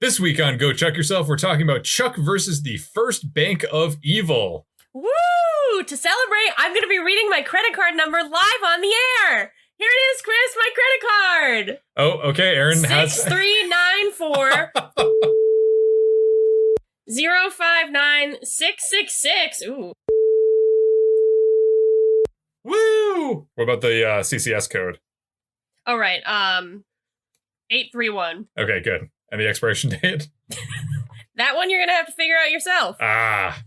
This week on Go Chuck Yourself, we're talking about Chuck versus the First Bank of Evil. Woo! To celebrate, I'm going to be reading my credit card number live on the air. Here it is, Chris, my credit card. Oh, okay, Erin has... 6394 059666. Ooh. Woo! What about the CCS code? All right, 831. Okay, good. And the expiration date? That one you're going to have to figure out yourself. Ah.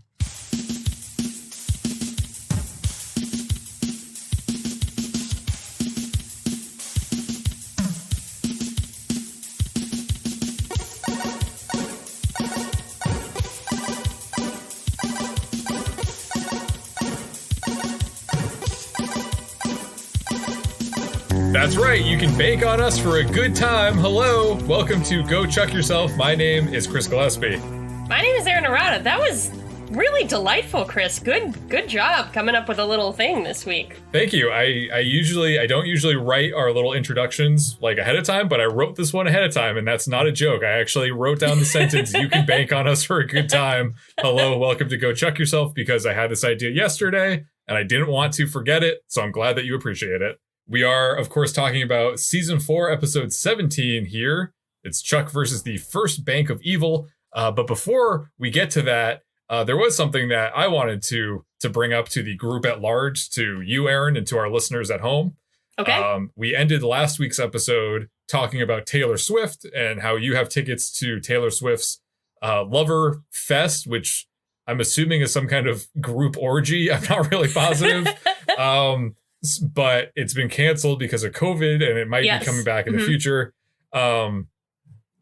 That's right, you can bank on us for a good time. Hello, welcome to Go Chuck Yourself. My name is Chris Gillespie. My name is Erin. That was really delightful, Chris. Good job coming up with a little thing this week. Thank you. I don't usually write our little introductions like ahead of time, but I wrote this one ahead of time, and that's not a joke. I actually wrote down the sentence, you can bank on us for a good time. Hello, welcome to Go Chuck Yourself, because I had this idea yesterday, and I didn't want to forget it, so I'm glad that you appreciate it. We are, of course, talking about Season 4, Episode 17 here. It's Chuck versus the First Bank of Evil. But before we get to that, there was something that I wanted to bring up to the group at large, to you, Erin, and to our listeners at home. Okay. We ended last week's episode talking about Taylor Swift and how you have tickets to Taylor Swift's Lover Fest, which I'm assuming is some kind of group orgy. I'm not really positive. But it's been canceled because of COVID, and it might be coming back in the future. I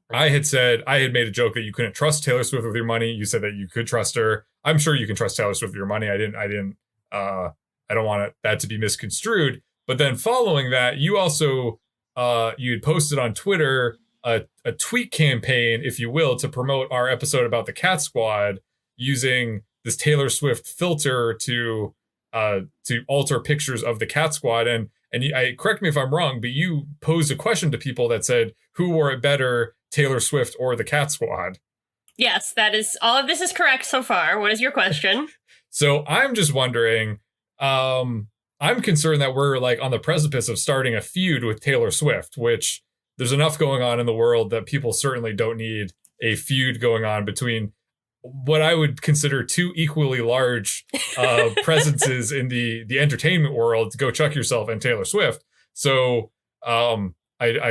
had made a joke that you couldn't trust Taylor Swift with your money. You said that you could trust her. I'm sure you can trust Taylor Swift with your money. I don't want that to be misconstrued. But then following that, you also you had posted on Twitter a tweet campaign, if you will, to promote our episode about the Cat Squad using this Taylor Swift filter to alter pictures of the Cat Squad. And correct me if I'm wrong, but you posed a question to people that said, who wore it better, Taylor Swift or the Cat Squad? Yes, that is, all of this is correct so far. What is your question? So I'm just wondering, I'm concerned that we're like on the precipice of starting a feud with Taylor Swift, which there's enough going on in the world that people certainly don't need a feud going on between what I would consider two equally large presences in the entertainment world, Go Chuck Yourself and Taylor Swift. So I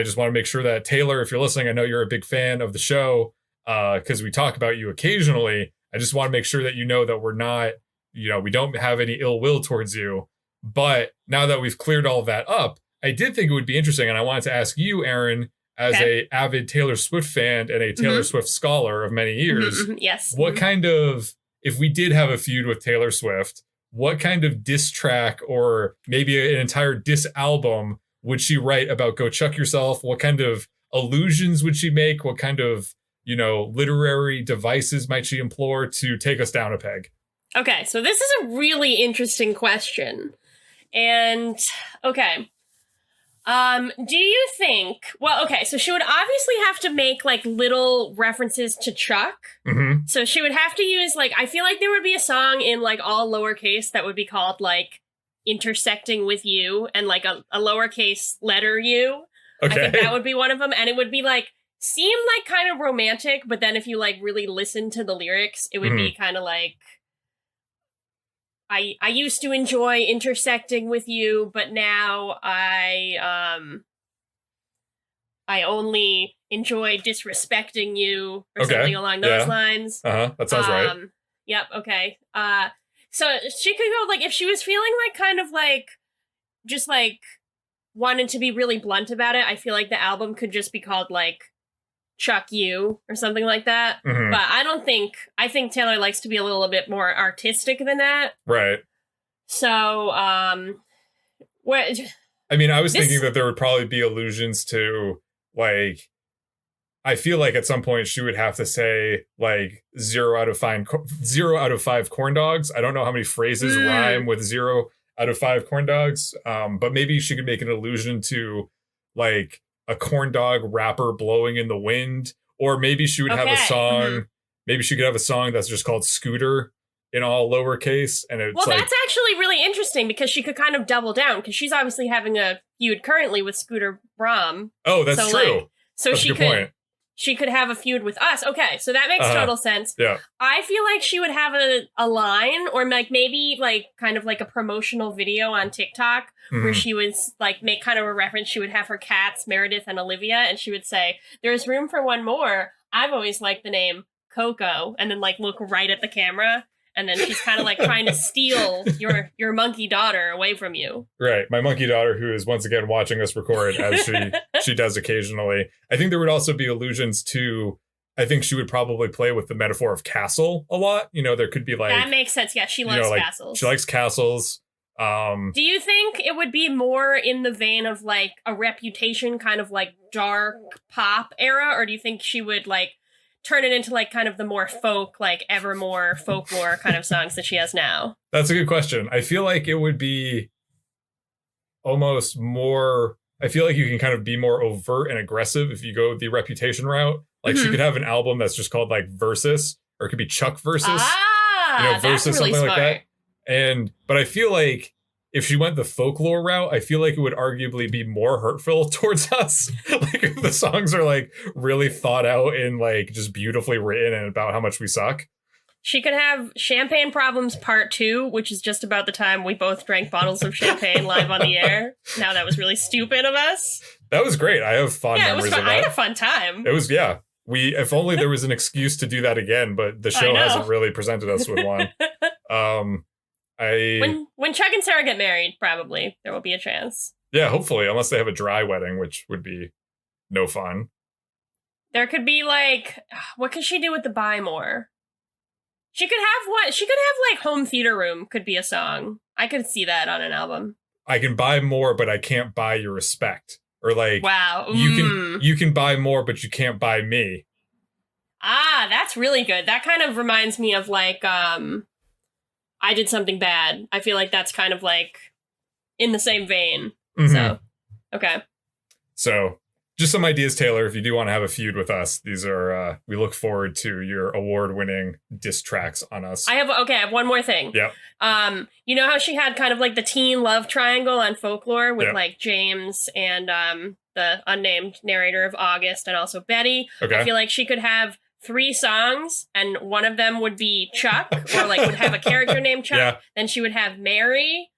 just want to make sure that, Taylor, if you're listening, I know you're a big fan of the show because we talk about you occasionally. I just want to make sure that you know that we're not, we don't have any ill will towards you. But now that we've cleared all of that up, I did think it would be interesting. And I wanted to ask you, Erin, as a avid Taylor Swift fan and a Taylor Swift scholar of many years, yes. What kind of, if we did have a feud with Taylor Swift, what kind of diss track or maybe an entire diss album would she write about Go Chuck Yourself? What kind of allusions would she make? What kind of, literary devices might she employ to take us down a peg? Okay, so this is a really interesting question. And, okay. Do you think, so she would obviously have to make like little references to Chuck. Mm-hmm. So she would have to use I feel like there would be a song in like all lowercase that would be called like Intersecting with You and like a lowercase letter U. Okay. I think that would be one of them. And it would be like, seem like kind of romantic, but then if you like really listen to the lyrics, it would be kind of like, I used to enjoy intersecting with you, but now I only enjoy disrespecting you, or something along those lines. That sounds right. Yep. Okay. So she could go like, if she was feeling like kind of like just like wanted to be really blunt about it, I feel like the album could just be called like Chuck You or something like that. Mm-hmm. But I think Taylor likes to be a little bit more artistic than that. Right. So, what? I mean, I was thinking that there would probably be allusions to like, I feel like at some point she would have to say like 0 out of 5 corn dogs. I don't know how many phrases rhyme with 0 out of 5 corn dogs. But maybe she could make an allusion to like a corn dog wrapper blowing in the wind, Or maybe she would have a song. Mm-hmm. Maybe she could have a song that's just called Scooter in all lowercase. And it's well, that's actually really interesting because she could kind of double down because she's obviously having a feud currently with Scooter Braun. Oh, that's true. That's a good point. She could have a feud with us. Okay, so that makes total sense. Yeah. I feel like she would have a line or like maybe like kind of like a promotional video on TikTok where she was like make kind of a reference. She would have her cats, Meredith and Olivia, and she would say, "There's room for one more. I've always liked the name Coco," and then like look right at the camera. And then she's kind of like trying to steal your monkey daughter away from you. Right. My monkey daughter, who is once again watching us record as she does occasionally. I think there would also be allusions to, I think she would probably play with the metaphor of castle a lot. You know, there could be like... That makes sense. Yeah, she loves castles. She likes castles. Do you think it would be more in the vein of like a Reputation kind of like dark pop era? Or do you think she would like turn it into like kind of the more folk, like Evermore folklore kind of songs that she has now? That's a good question. I feel like it would be almost more, I feel like you can kind of be more overt and aggressive if you go the Reputation route. Like she could have an album that's just called like Versus, or it could be Chuck Versus. Versus, that's really something smart. Like that. But I feel like if she went the folklore route, I feel like it would arguably be more hurtful towards us. Like if the songs are like really thought out and like just beautifully written and about how much we suck. She could have Champagne Problems Part 2, which is just about the time we both drank bottles of champagne live on the air. Now that was really stupid of us. That was great. I have fond memories of that. I had a fun time. It was, yeah. If only there was an excuse to do that again, but the show hasn't really presented us with one. When Chuck and Sarah get married, probably there will be a chance. Yeah, hopefully, unless they have a dry wedding, which would be no fun. There could be like, what could she do with the Buy More? She could have what? She could have like Home Theater Room could be a song. I could see that on an album. I can buy more, but I can't buy your respect. Or like, wow, you can buy more, but you can't buy me. That's really good. That kind of reminds me of like, I Did Something Bad. I feel like that's kind of like in the same vein. Mm-hmm. So, okay. So, just some ideas, Taylor, if you do want to have a feud with us. These are, we look forward to your award-winning diss tracks on us. I have one more thing. Yep. You know how she had kind of like the teen love triangle on Folklore with like James and the unnamed narrator of August and also Betty? Okay. I feel like she could have 3 songs, and one of them would be Chuck, or like would have a character named Chuck. Yeah. Then she would have Mary,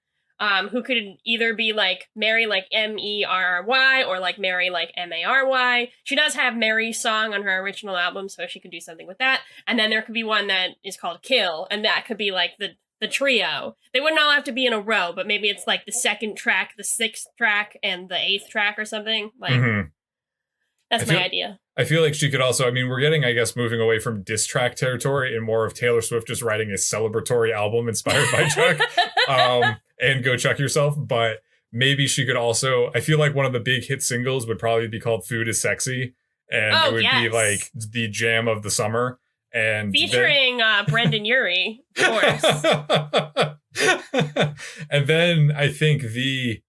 who could either be like Mary like Merry, or like Mary like Mary. She does have Mary's song on her original album, so she could do something with that. And then there could be one that is called Kill, and that could be like the trio. They wouldn't all have to be in a row, but maybe it's like the 2nd track, the 6th track, and the 8th track or something. Like that's my idea. I feel like she could also, I mean, we're getting, I guess, moving away from diss track territory and more of Taylor Swift just writing a celebratory album inspired by Chuck and Go Chuck Yourself. But maybe she could also, I feel like one of the big hit singles would probably be called Food is Sexy. And it would be like the jam of the summer. And featuring Brendan Urie, of course. And then I think the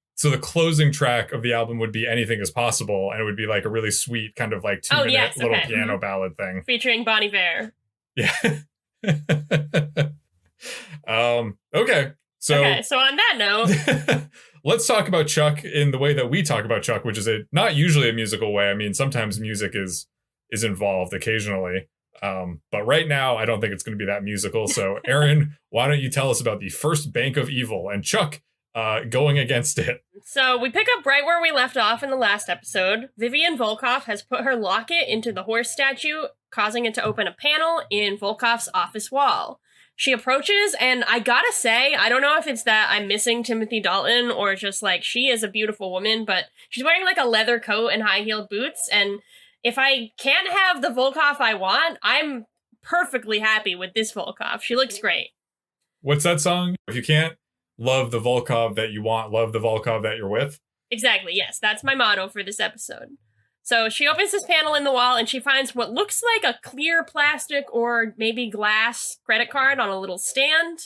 closing track of the album would be Anything Is Possible, and it would be like a really sweet kind of like 2-minute little piano ballad thing. Featuring Bon Iver. Yeah. Okay. So on that note, let's talk about Chuck in the way that we talk about Chuck, which is not usually a musical way. I mean, sometimes music is involved occasionally. But right now, I don't think it's going to be that musical. So, Erin, why don't you tell us about the First Bank of Evil and Chuck going against it? So we pick up right where we left off in the last episode. Vivian Volkov has put her locket into the horse statue, causing it to open a panel in Volkov's office wall. She approaches, and I gotta say, I don't know if it's that I'm missing Timothy Dalton or just like she is a beautiful woman, but she's wearing like a leather coat and high-heeled boots, and if I can't have the Volkov I want, I'm perfectly happy with this Volkov. She looks great. What's that song? If you can't love the Volkov that you want, love the Volkov that you're with. Exactly, yes. That's my motto for this episode. So she opens this panel in the wall and she finds what looks like a clear plastic or maybe glass credit card on a little stand.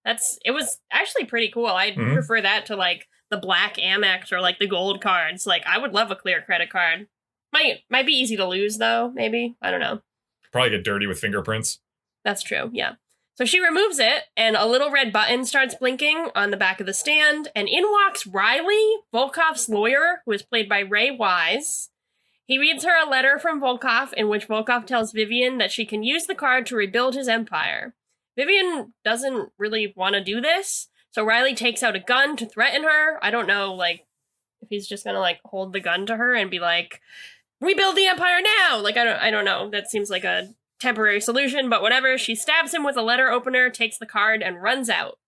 It was actually pretty cool. I prefer that to like the black Amex or like the gold cards. Like I would love a clear credit card. Might be easy to lose, though, maybe. I don't know. Probably get dirty with fingerprints. That's true, yeah. So she removes it, and a little red button starts blinking on the back of the stand, and in walks Riley, Volkov's lawyer, who is played by Ray Wise. He reads her a letter from Volkov, in which Volkov tells Vivian that she can use the card to rebuild his empire. Vivian doesn't really want to do this, so Riley takes out a gun to threaten her. I don't know, like, if he's just gonna, like, hold the gun to her and be like, rebuild the empire now! Like, I don't know. That seems like a temporary solution, but whatever. She stabs him with a letter opener, takes the card, and runs out.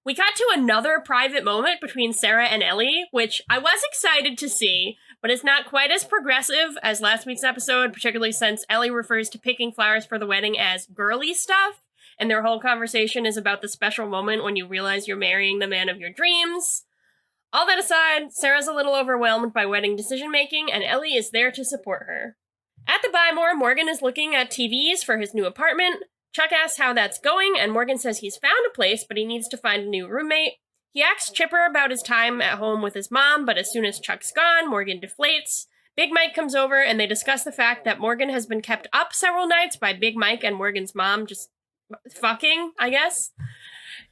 We cut to another private moment between Sarah and Ellie, which I was excited to see, but it's not quite as progressive as last week's episode, particularly since Ellie refers to picking flowers for the wedding as girly stuff, and their whole conversation is about the special moment when you realize you're marrying the man of your dreams. All that aside, Sarah's a little overwhelmed by wedding decision-making, and Ellie is there to support her. At the Buy More, Morgan is looking at TVs for his new apartment. Chuck asks how that's going, and Morgan says he's found a place, but he needs to find a new roommate. He asks Chipper about his time at home with his mom, but as soon as Chuck's gone, Morgan deflates. Big Mike comes over, and they discuss the fact that Morgan has been kept up several nights by Big Mike and Morgan's mom just fucking, I guess.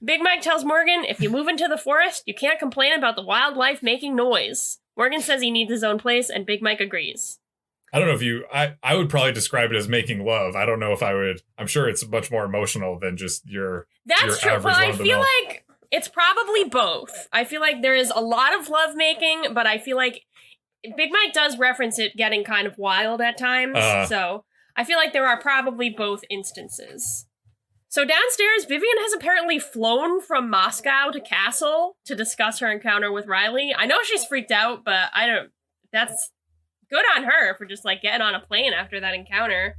Big Mike tells Morgan, if you move into the forest, you can't complain about the wildlife making noise. Morgan says he needs his own place, and Big Mike agrees. I don't know if I would probably describe it as making love. I don't know if I would. I'm sure it's much more emotional than just your That's your true. Well, I feel like it's probably both. I feel like there is a lot of love making, but I feel like Big Mike does reference it getting kind of wild at times. So I feel like there are probably both instances. So downstairs, Vivian has apparently flown from Moscow to Castle to discuss her encounter with Riley. I know she's freaked out, but that's good on her for just, like, getting on a plane after that encounter.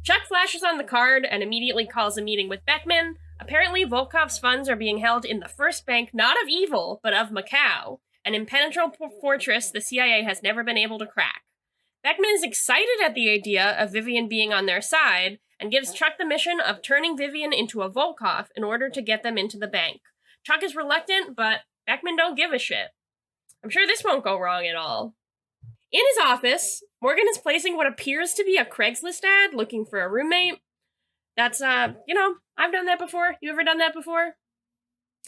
Chuck flashes on the card and immediately calls a meeting with Beckman. Apparently, Volkov's funds are being held in the First Bank, not of evil, but of Macau, an impenetrable fortress the CIA has never been able to crack. Beckman is excited at the idea of Vivian being on their side and gives Chuck the mission of turning Vivian into a Volkov in order to get them into the bank. Chuck is reluctant, but Beckman don't give a shit. I'm sure this won't go wrong at all. In his office, Morgan is placing what appears to be a Craigslist ad looking for a roommate. That's, I've done that before. You ever done that before?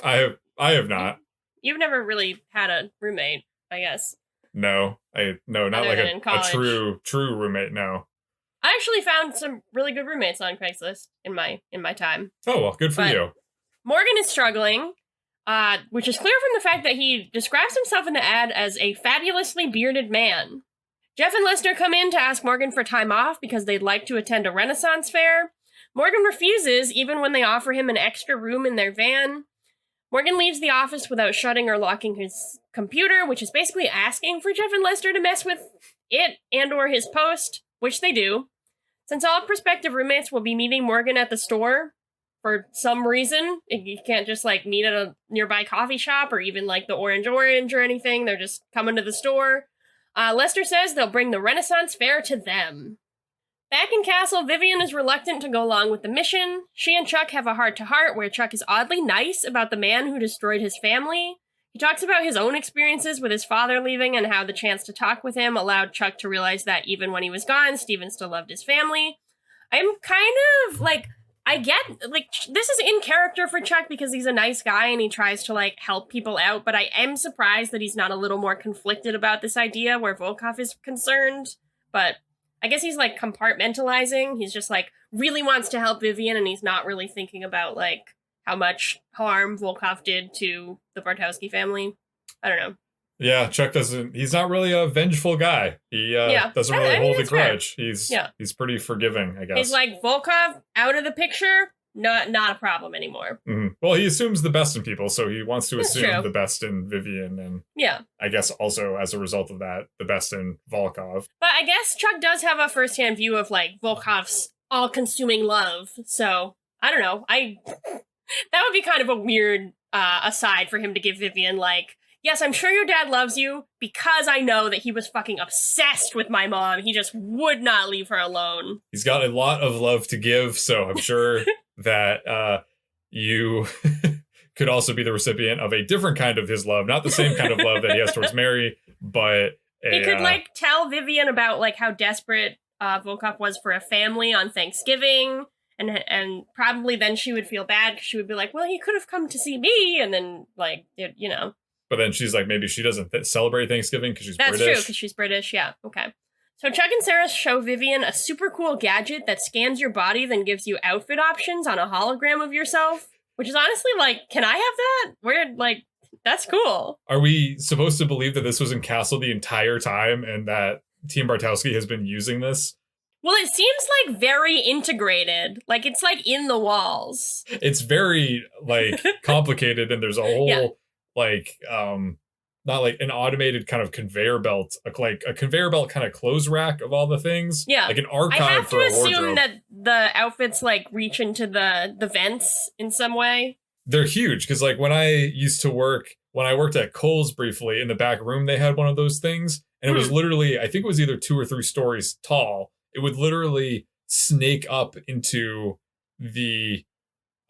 I have not. You've never really had a roommate, I guess. No, not Other like than in a true roommate. No. I actually found some really good roommates on Craigslist in my time. Oh, well, good for you. Morgan is struggling, which is clear from the fact that he describes himself in the ad as a fabulously bearded man. Jeff and Lester come in to ask Morgan for time off because they'd like to attend a Renaissance fair. Morgan refuses, even when they offer him an extra room in their van. Morgan leaves the office without shutting or locking his computer, which is basically asking for Jeff and Lester to mess with it and or his post, which they do. Since all prospective roommates will be meeting Morgan at the store, for some reason, you can't just, like, meet at a nearby coffee shop or even, like, the Orange or anything. They're just coming to the store. Lester says they'll bring the Renaissance fair to them. Back in Castle, Vivian is reluctant to go along with the mission. She and Chuck have a heart-to-heart where Chuck is oddly nice about the man who destroyed his family. He talks about his own experiences with his father leaving and how the chance to talk with him allowed Chuck to realize that even when he was gone, Steven still loved his family. I'm kind of, like, I get, like, this is in character for Chuck because he's a nice guy and he tries to, like, help people out, but I am surprised that he's not a little more conflicted about this idea where Volkov is concerned. But I guess he's, like, compartmentalizing. He's just, like, really wants to help Vivian and he's not really thinking about, like, how much harm Volkov did to the Bartowski family. I don't know. Yeah, Chuck he's not really a vengeful guy. He doesn't really hold a grudge. Fair. He's pretty forgiving, I guess. He's like, Volkov, out of the picture, not a problem anymore. Mm-hmm. Well, he assumes the best in people, so he wants to assume the best in Vivian, and I guess also, as a result of that, the best in Volkov. But I guess Chuck does have a first-hand view of, like, Volkov's all-consuming love, so, I don't know, that would be kind of a weird aside for him to give Vivian, like, yes, I'm sure your dad loves you because I know that he was fucking obsessed with my mom. He just would not leave her alone. He's got a lot of love to give, so I'm sure that you could also be the recipient of a different kind of his love. Not the same kind of love that he has towards Mary, but He could, like, tell Vivian about, like, how desperate Volkov was for a family on Thanksgiving, and probably then she would feel bad because she would be like, well, he could have come to see me, and then, like, you know. But then she's like, maybe she doesn't celebrate Thanksgiving because she's British. That's true, because she's British, yeah, okay. So Chuck and Sarah show Vivian a super cool gadget that scans your body, then gives you outfit options on a hologram of yourself, which is honestly, like, can I have that? Weird, like, that's cool. Are we supposed to believe that this was in Castle the entire time and that Team Bartowski has been using this? Well, it seems like very integrated. Like, it's like in the walls. It's very, like, complicated, and there's a whole, like, not like an automated kind of conveyor belt, like a conveyor belt kind of clothes rack of all the things. Yeah. Like an archive for a wardrobe. I have to assume that the outfits, like, reach into the vents in some way. They're huge, because, like, when I worked at Kohl's briefly, in the back room, they had one of those things, and it was literally, I think it was either 2 or 3 stories tall. It would literally snake up into the,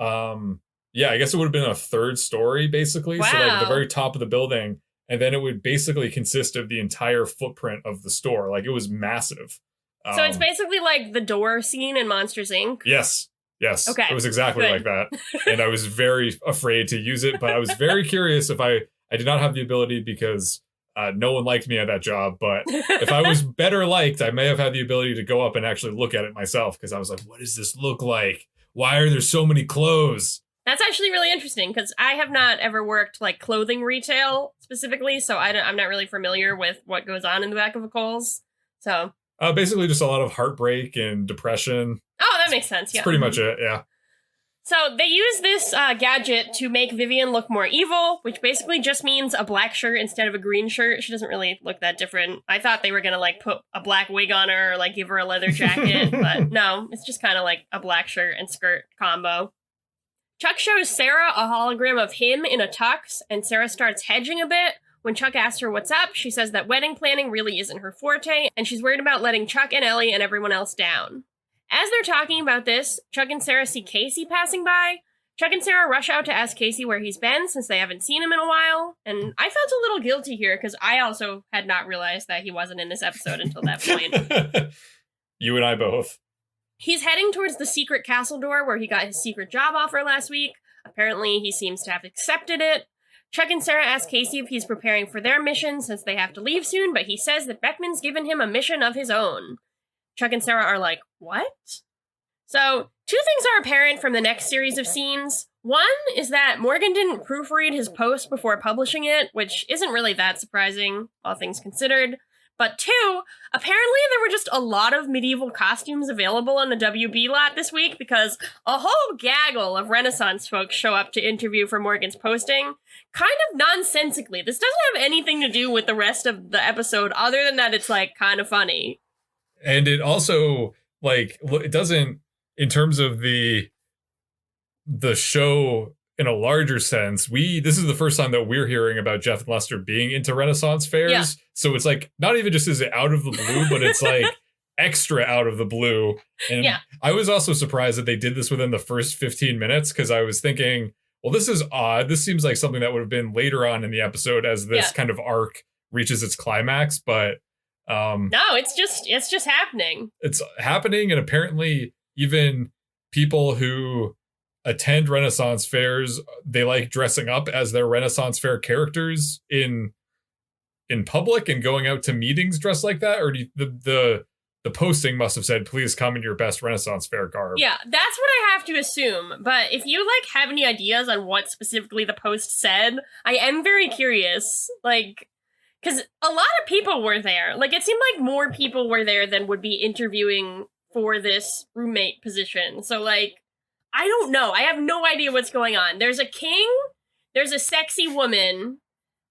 I guess it would have been a 3rd story, basically. Wow. So, like, the very top of the building, and then it would basically consist of the entire footprint of the store. Like, it was massive. So it's basically like the door scene in Monsters, Inc.? Yes. Okay. It was exactly like that. And I was very afraid to use it, but I was very curious if I did not have the ability because no one liked me at that job. But if I was better liked, I may have had the ability to go up and actually look at it myself, because I was like, what does this look like? Why are there so many clothes? That's actually really interesting, because I have not ever worked, like, clothing retail specifically, so I'm not really familiar with what goes on in the back of a Kohl's. So basically just a lot of heartbreak and depression. Oh, that makes sense, yeah. That's pretty much it, yeah. So they use this gadget to make Vivian look more evil, which basically just means a black shirt instead of a green shirt. She doesn't really look that different. I thought they were going to, like, put a black wig on her or, like, give her a leather jacket, but no, it's just kind of like a black shirt and skirt combo. Chuck shows Sarah a hologram of him in a tux, and Sarah starts hedging a bit. When Chuck asks her what's up, she says that wedding planning really isn't her forte, and she's worried about letting Chuck and Ellie and everyone else down. As they're talking about this, Chuck and Sarah see Casey passing by. Chuck and Sarah rush out to ask Casey where he's been, since they haven't seen him in a while, and I felt a little guilty here, because I also had not realized that he wasn't in this episode until that point. You and I both. He's heading towards the secret castle door where he got his secret job offer last week. Apparently, he seems to have accepted it. Chuck and Sarah ask Casey if he's preparing for their mission since they have to leave soon, but he says that Beckman's given him a mission of his own. Chuck and Sarah are like, what? So, 2 things are apparent from the next series of scenes. One is that Morgan didn't proofread his post before publishing it, which isn't really that surprising, all things considered. But 2, apparently there were just a lot of medieval costumes available on the WB lot this week, because a whole gaggle of Renaissance folks show up to interview for Morgan's posting, kind of nonsensically. This doesn't have anything to do with the rest of the episode, other than that it's, like, kind of funny. And it also, like, it doesn't, in terms of the show in a larger sense, this is the first time that we're hearing about Jeff and Lester being into Renaissance fairs. Yeah. So it's, like, not even just is it out of the blue, but it's, like, extra out of the blue. And I was also surprised that they did this within the first 15 minutes, because I was thinking, well, this is odd. This seems like something that would have been later on in the episode as this kind of arc reaches its climax, but no, it's just happening. It's happening, and apparently even people who attend Renaissance fairs, they like dressing up as their Renaissance fair characters in public and going out to meetings dressed like that. Or the posting must have said, please come in your best Renaissance fair garb. Yeah, that's what I have to assume. But if you, like, have any ideas on what specifically the post said, I am very curious. Like, because a lot of people were there. Like, it seemed like more people were there than would be interviewing for this roommate position. So, like, I don't know. I have no idea what's going on. There's a king, there's a sexy woman,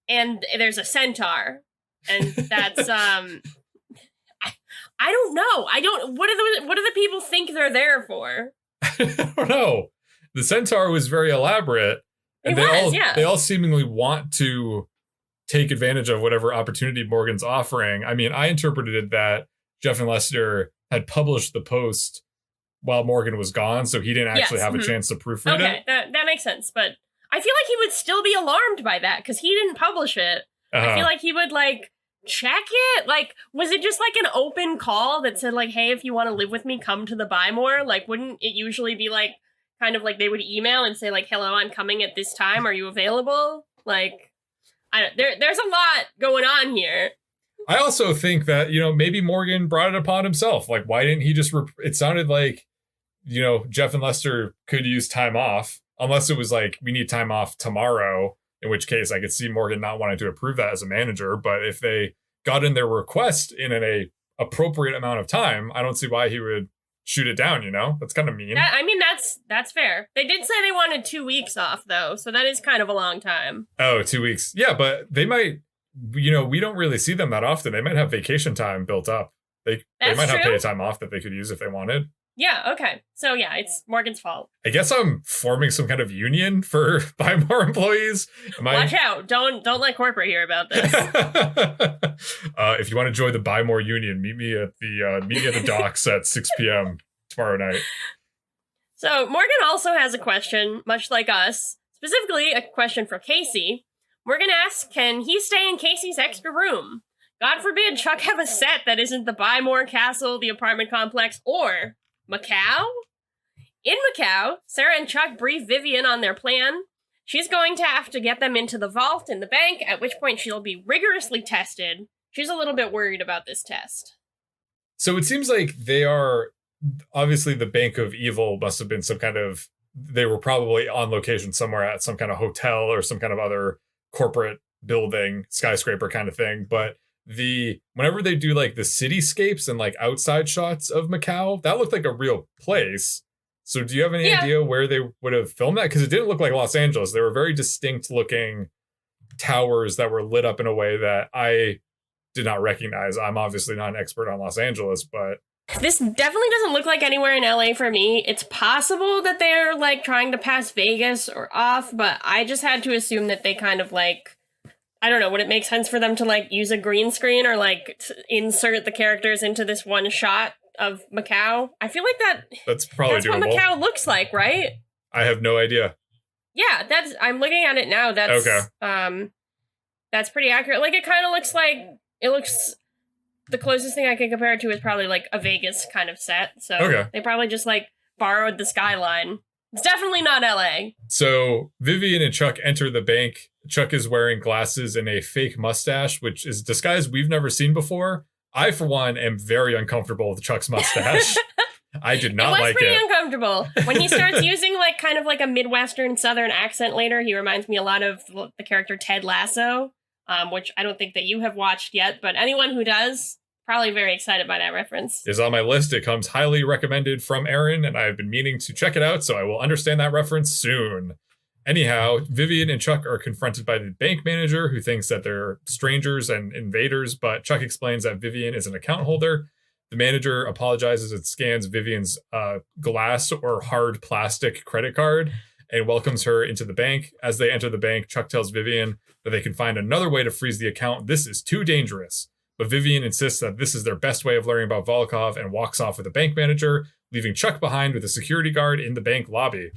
and there's a centaur. And that's, I don't know. What do the people think they're there for? I don't know. The centaur was very elaborate. And they all seemingly want to take advantage of whatever opportunity Morgan's offering. I mean, I interpreted that Jeff and Lester had published the post while Morgan was gone, so he didn't actually have a chance to proofread it. Okay, that makes sense, but I feel like he would still be alarmed by that, because he didn't publish it. I feel like he would, like, check it? Like, was it just like an open call that said like, hey, if you want to live with me, come to the Buy More? Like, wouldn't it usually be like kind of like they would email and say like, hello, I'm coming at this time. Are you available? Like, there's a lot going on here. I also think that, maybe Morgan brought it upon himself. Like, why didn't he just, it sounded like, Jeff and Lester could use time off, unless it was like, we need time off tomorrow, in which case I could see Morgan not wanting to approve that as a manager. But if they got in their request in an appropriate amount of time, I don't see why he would shoot it down, That's kind of mean. I mean, that's fair. They did say they wanted 2 weeks off, though, so that is kind of a long time. Oh, 2 weeks. Yeah, but they might, we don't really see them that often. They might have vacation time built up. They might have paid time off that they could use if they wanted. Yeah, okay. So yeah, it's Morgan's fault. I guess I'm forming some kind of union for Buy More employees. Watch out. Don't let corporate hear about this. If you want to join the Buy More union, meet me at the docks at 6 p.m. tomorrow night. So Morgan also has a question, much like us, specifically a question for Casey. Morgan asks, can he stay in Casey's extra room? God forbid Chuck have a set that isn't the Buy More Castle, the apartment complex, or Macau? In Macau, Sarah and Chuck brief Vivian on their plan. She's going to have to get them into the vault in the bank, at which point she'll be rigorously tested. She's a little bit worried about this test. So it seems like they are, obviously the Bank of Evil must have been some kind of, they were probably on location somewhere at some kind of hotel or some kind of other corporate building, skyscraper kind of thing. But whenever they do like the cityscapes and like outside shots of Macau, that looked like a real place. So do you have any idea where they would have filmed that? Because it didn't look like Los Angeles. They were very distinct looking towers that were lit up in a way that I did not recognize. I'm obviously not an expert on Los Angeles, but this definitely doesn't look like anywhere in LA for me. It's possible that they're like trying to pass Vegas or off, but I just had to assume that they kind of like, I don't know, would it make sense for them to like use a green screen or like insert the characters into this one shot of Macau? I feel like that's probably doable. What Macau looks like, right? I have no idea. Yeah, I'm looking at it now. That's okay. That's pretty accurate. Like it kind of looks like the closest thing I can compare it to is probably like a Vegas kind of set. So They probably just like borrowed the skyline. It's definitely not LA. So Vivian and Chuck enter the bank. Chuck is wearing glasses and a fake mustache, which is a disguise we've never seen before. I, for one, am very uncomfortable with Chuck's mustache. I did not like it. It was pretty uncomfortable. When he starts using like kind of like a Midwestern Southern accent later, he reminds me a lot of the character Ted Lasso, which I don't think that you have watched yet, but anyone who does, probably very excited by that reference. Is on my list. It comes highly recommended from Erin, and I've been meaning to check it out, so I will understand that reference soon. Anyhow, Vivian and Chuck are confronted by the bank manager, who thinks that they're strangers and invaders, but Chuck explains that Vivian is an account holder. The manager apologizes and scans Vivian's glass or hard plastic credit card and welcomes her into the bank. As they enter the bank, Chuck tells Vivian that they can find another way to freeze the account. This is too dangerous. But Vivian insists that this is their best way of learning about Volkov and walks off with the bank manager, leaving Chuck behind with a security guard in the bank lobby.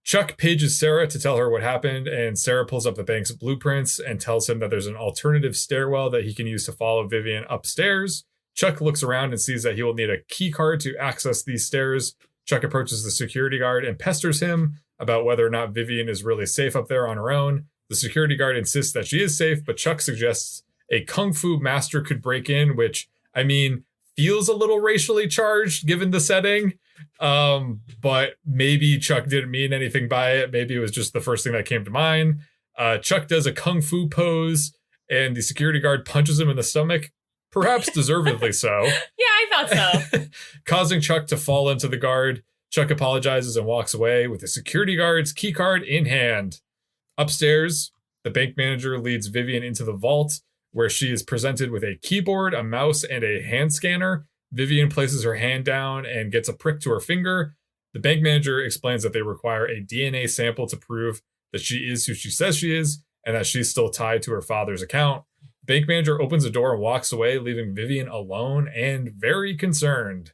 Chuck pages Sarah to tell her what happened, and Sarah pulls up the bank's blueprints and tells him that there's an alternative stairwell that he can use to follow Vivian upstairs. Chuck looks around and sees that he will need a key card to access these stairs. Chuck approaches the security guard and pesters him about whether or not Vivian is really safe up there on her own. The security guard insists that she is safe, but Chuck suggests a kung fu master could break in, which, I mean, feels a little racially charged given the setting. But maybe Chuck didn't mean anything by it. Maybe it was just the first thing that came to mind. Chuck does a kung fu pose, and the security guard punches him in the stomach, perhaps deservedly so. Yeah, I thought so. Causing Chuck to fall into the guard. Chuck apologizes and walks away with the security guard's key card in hand. Upstairs, the bank manager leads Vivian into the vault, where she is presented with a keyboard, a mouse, and a hand scanner. Vivian places her hand down and gets a prick to her finger. The bank manager explains that they require a DNA sample to prove that she is who she says she is and that she's still tied to her father's account. The bank manager opens the door and walks away, leaving Vivian alone and very concerned.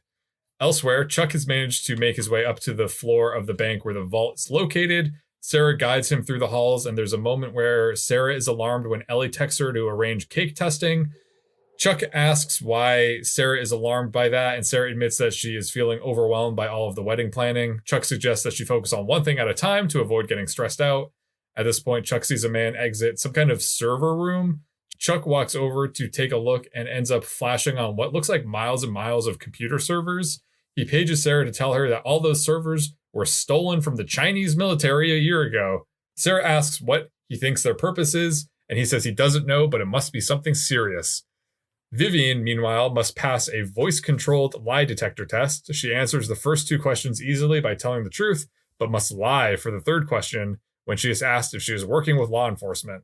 Elsewhere, Chuck has managed to make his way up to the floor of the bank where the vault is located. Sarah guides him through the halls, and there's a moment where Sarah is alarmed when Ellie texts her to arrange cake testing. Chuck asks why Sarah is alarmed by that, and Sarah admits that she is feeling overwhelmed by all of the wedding planning. Chuck suggests that she focus on one thing at a time to avoid getting stressed out. At this point, Chuck sees a man exit some kind of server room. Chuck walks over to take a look and ends up flashing on what looks like miles and miles of computer servers. He pages Sarah to tell her that all those servers were stolen from the Chinese military a year ago. Sarah asks what he thinks their purpose is, and he says he doesn't know, but it must be something serious. Vivian, meanwhile, must pass a voice-controlled lie detector test. She answers the first 2 questions easily by telling the truth, but must lie for the 3rd question when she is asked if she is working with law enforcement.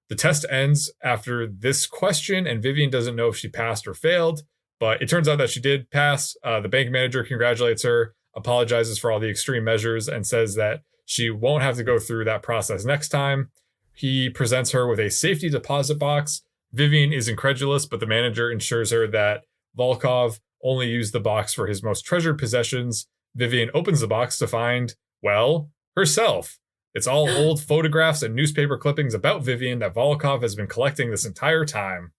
The test ends after this question, and Vivian doesn't know if she passed or failed, but it turns out that she did pass. The bank manager congratulates her, apologizes for all the extreme measures, and says that she won't have to go through that process next time. He presents her with a safety deposit box. Vivian is incredulous, but the manager assures her that Volkov only used the box for his most treasured possessions. Vivian opens the box to find, well, herself. It's all old photographs and newspaper clippings about Vivian that Volkov has been collecting this entire time.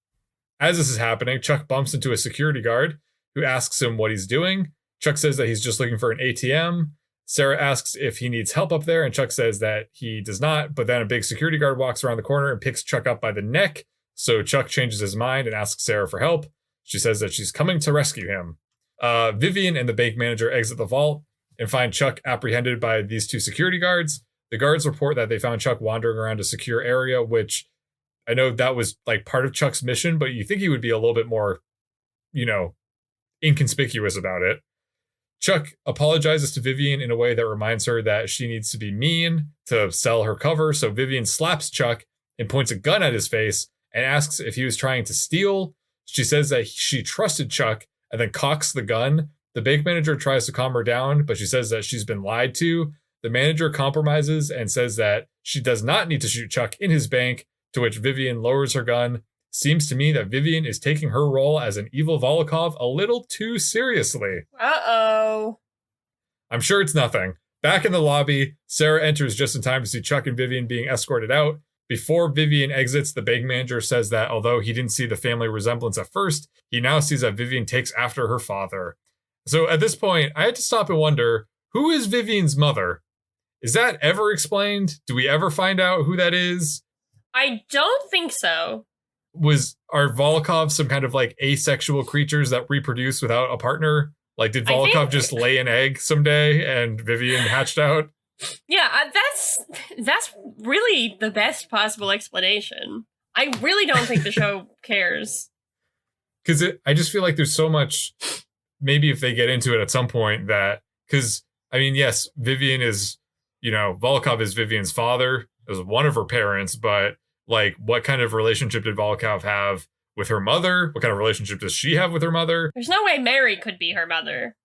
As this is happening, Chuck bumps into a security guard who asks him what he's doing. Chuck says that he's just looking for an ATM. Sarah asks if he needs help up there, and Chuck says that he does not, but then a big security guard walks around the corner and picks Chuck up by the neck. So Chuck changes his mind and asks Sarah for help. She says that she's coming to rescue him. Vivian and the bank manager exit the vault and find Chuck apprehended by these 2 security guards. The guards report that they found Chuck wandering around a secure area, which I know that was like part of Chuck's mission, but you think he would be a little bit more, inconspicuous about it. Chuck apologizes to Vivian in a way that reminds her that she needs to be mean to sell her cover. So Vivian slaps Chuck and points a gun at his face and asks if he was trying to steal. She says that she trusted Chuck and then cocks the gun. The bank manager tries to calm her down, but she says that she's been lied to. The manager compromises and says that she does not need to shoot Chuck in his bank, to which Vivian lowers her gun. Seems to me that Vivian is taking her role as an evil Volkov a little too seriously. Uh-oh. I'm sure it's nothing. Back in the lobby, Sarah enters just in time to see Chuck and Vivian being escorted out. Before Vivian exits, the bank manager says that although he didn't see the family resemblance at first, he now sees that Vivian takes after her father. So at this point, I had to stop and wonder, who is Vivian's mother? Is that ever explained? Do we ever find out who that is? I don't think so. Are Volkov some kind of like asexual creatures that reproduce without a partner? Like, did Volkov just lay an egg someday and Vivian hatched out? Yeah, that's really the best possible explanation. I really don't think the show cares. Because I just feel like there's so much, maybe if they get into it at some point that, because, I mean, yes, Vivian is, Volkov is Vivian's father, is one of her parents, but like, what kind of relationship did Volkov have with her mother? What kind of relationship does she have with her mother? There's no way Mary could be her mother.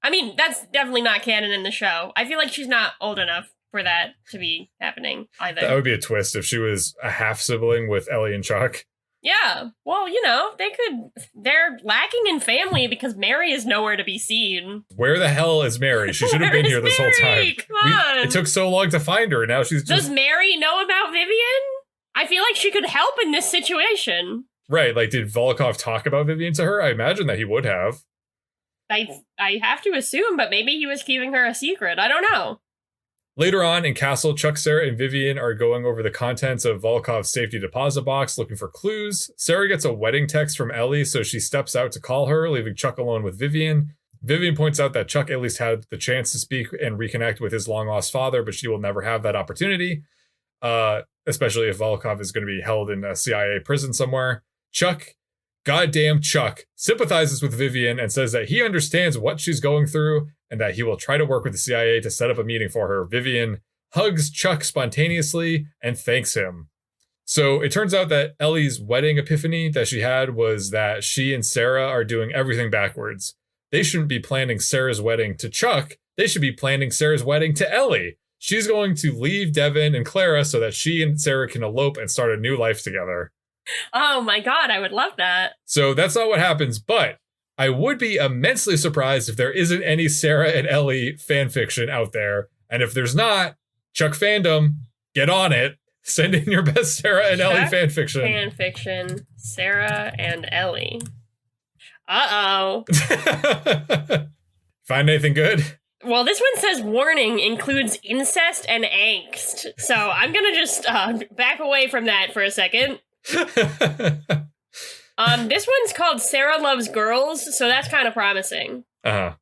I mean, that's definitely not canon in the show. I feel like she's not old enough for that to be happening either. That would be a twist if she was a half sibling with Ellie and Chuck. Yeah, well, they're lacking in family because Mary is nowhere to be seen. Where the hell is Mary? She should have been here this whole time. Come on. It took so long to find her, and now she's just... Does Mary know about Vivian? I feel like she could help in this situation. Right, like, did Volkov talk about Vivian to her? I imagine that he would have. I have to assume, but maybe he was keeping her a secret. I don't know. Later on in Castle, Chuck, Sarah, and Vivian are going over the contents of Volkov's safety deposit box, looking for clues. Sarah gets a wedding text from Ellie, so she steps out to call her, leaving Chuck alone with Vivian. Vivian points out that Chuck at least had the chance to speak and reconnect with his long-lost father, but she will never have that opportunity, especially if Volkov is going to be held in a CIA prison somewhere. Goddamn Chuck, sympathizes with Vivian and says that he understands what she's going through and that he will try to work with the CIA to set up a meeting for her. Vivian hugs Chuck spontaneously and thanks him. So it turns out that Ellie's wedding epiphany that she had was that she and Sarah are doing everything backwards. They shouldn't be planning Sarah's wedding to Chuck. They should be planning Sarah's wedding to Ellie. She's going to leave Devin and Clara so that she and Sarah can elope and start a new life together. Oh my god, I would love that. So that's not what happens, but I would be immensely surprised if there isn't any Sarah and Ellie fanfiction out there. And if there's not, Chuck fandom, get on it. Send in your best Sarah and Ellie fanfiction. Fanfiction. Sarah and Ellie. Uh-oh. Find anything good? Well, this one says warning includes incest and angst. So I'm going to just back away from that for a second. This one's called Sarah Loves Girls, so that's kind of promising. Uh-huh.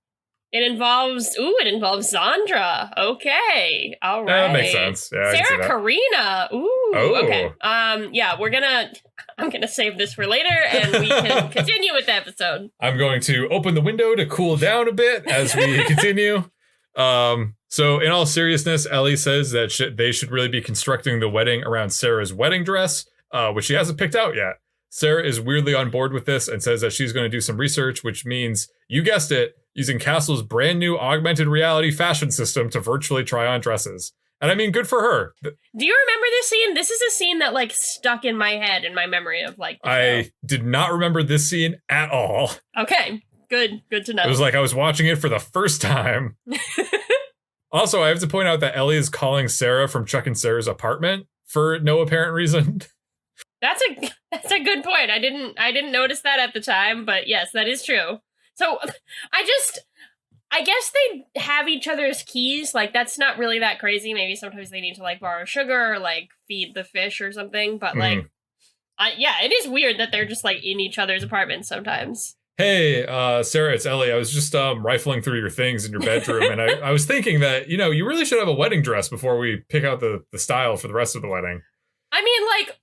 It involves Zandra. Okay. All right. That makes sense. Yeah, Sarah Karina. Ooh. Oh. Okay. Yeah, I'm gonna save this for later and we can continue with the episode. I'm going to open the window to cool down a bit as we continue. So in all seriousness, Ellie says that they should really be constructing the wedding around Sarah's wedding dress, which she hasn't picked out yet. Sarah is weirdly on board with this and says that she's going to do some research, which means, you guessed it, using Castle's brand new augmented reality fashion system to virtually try on dresses. And I mean, good for her. Do you remember this scene? This is a scene that like stuck in my head, in my memory of like the I show. did not remember this scene at all. Okay, good to know. It was like I was watching it for the first time. Also, I have to point out that Ellie is calling Sarah from Chuck and Sarah's apartment for no apparent reason. That's a good point. I didn't notice that at the time, but yes, that is true. So I guess they have each other's keys. Like, that's not really that crazy. Maybe sometimes they need to like borrow sugar or like feed the fish or something. But like, yeah, it is weird that they're just like in each other's apartments sometimes. Hey, Sarah, it's Ellie. I was just rifling through your things in your bedroom, and I was thinking that, you really should have a wedding dress before we pick out the style for the rest of the wedding. I mean, like,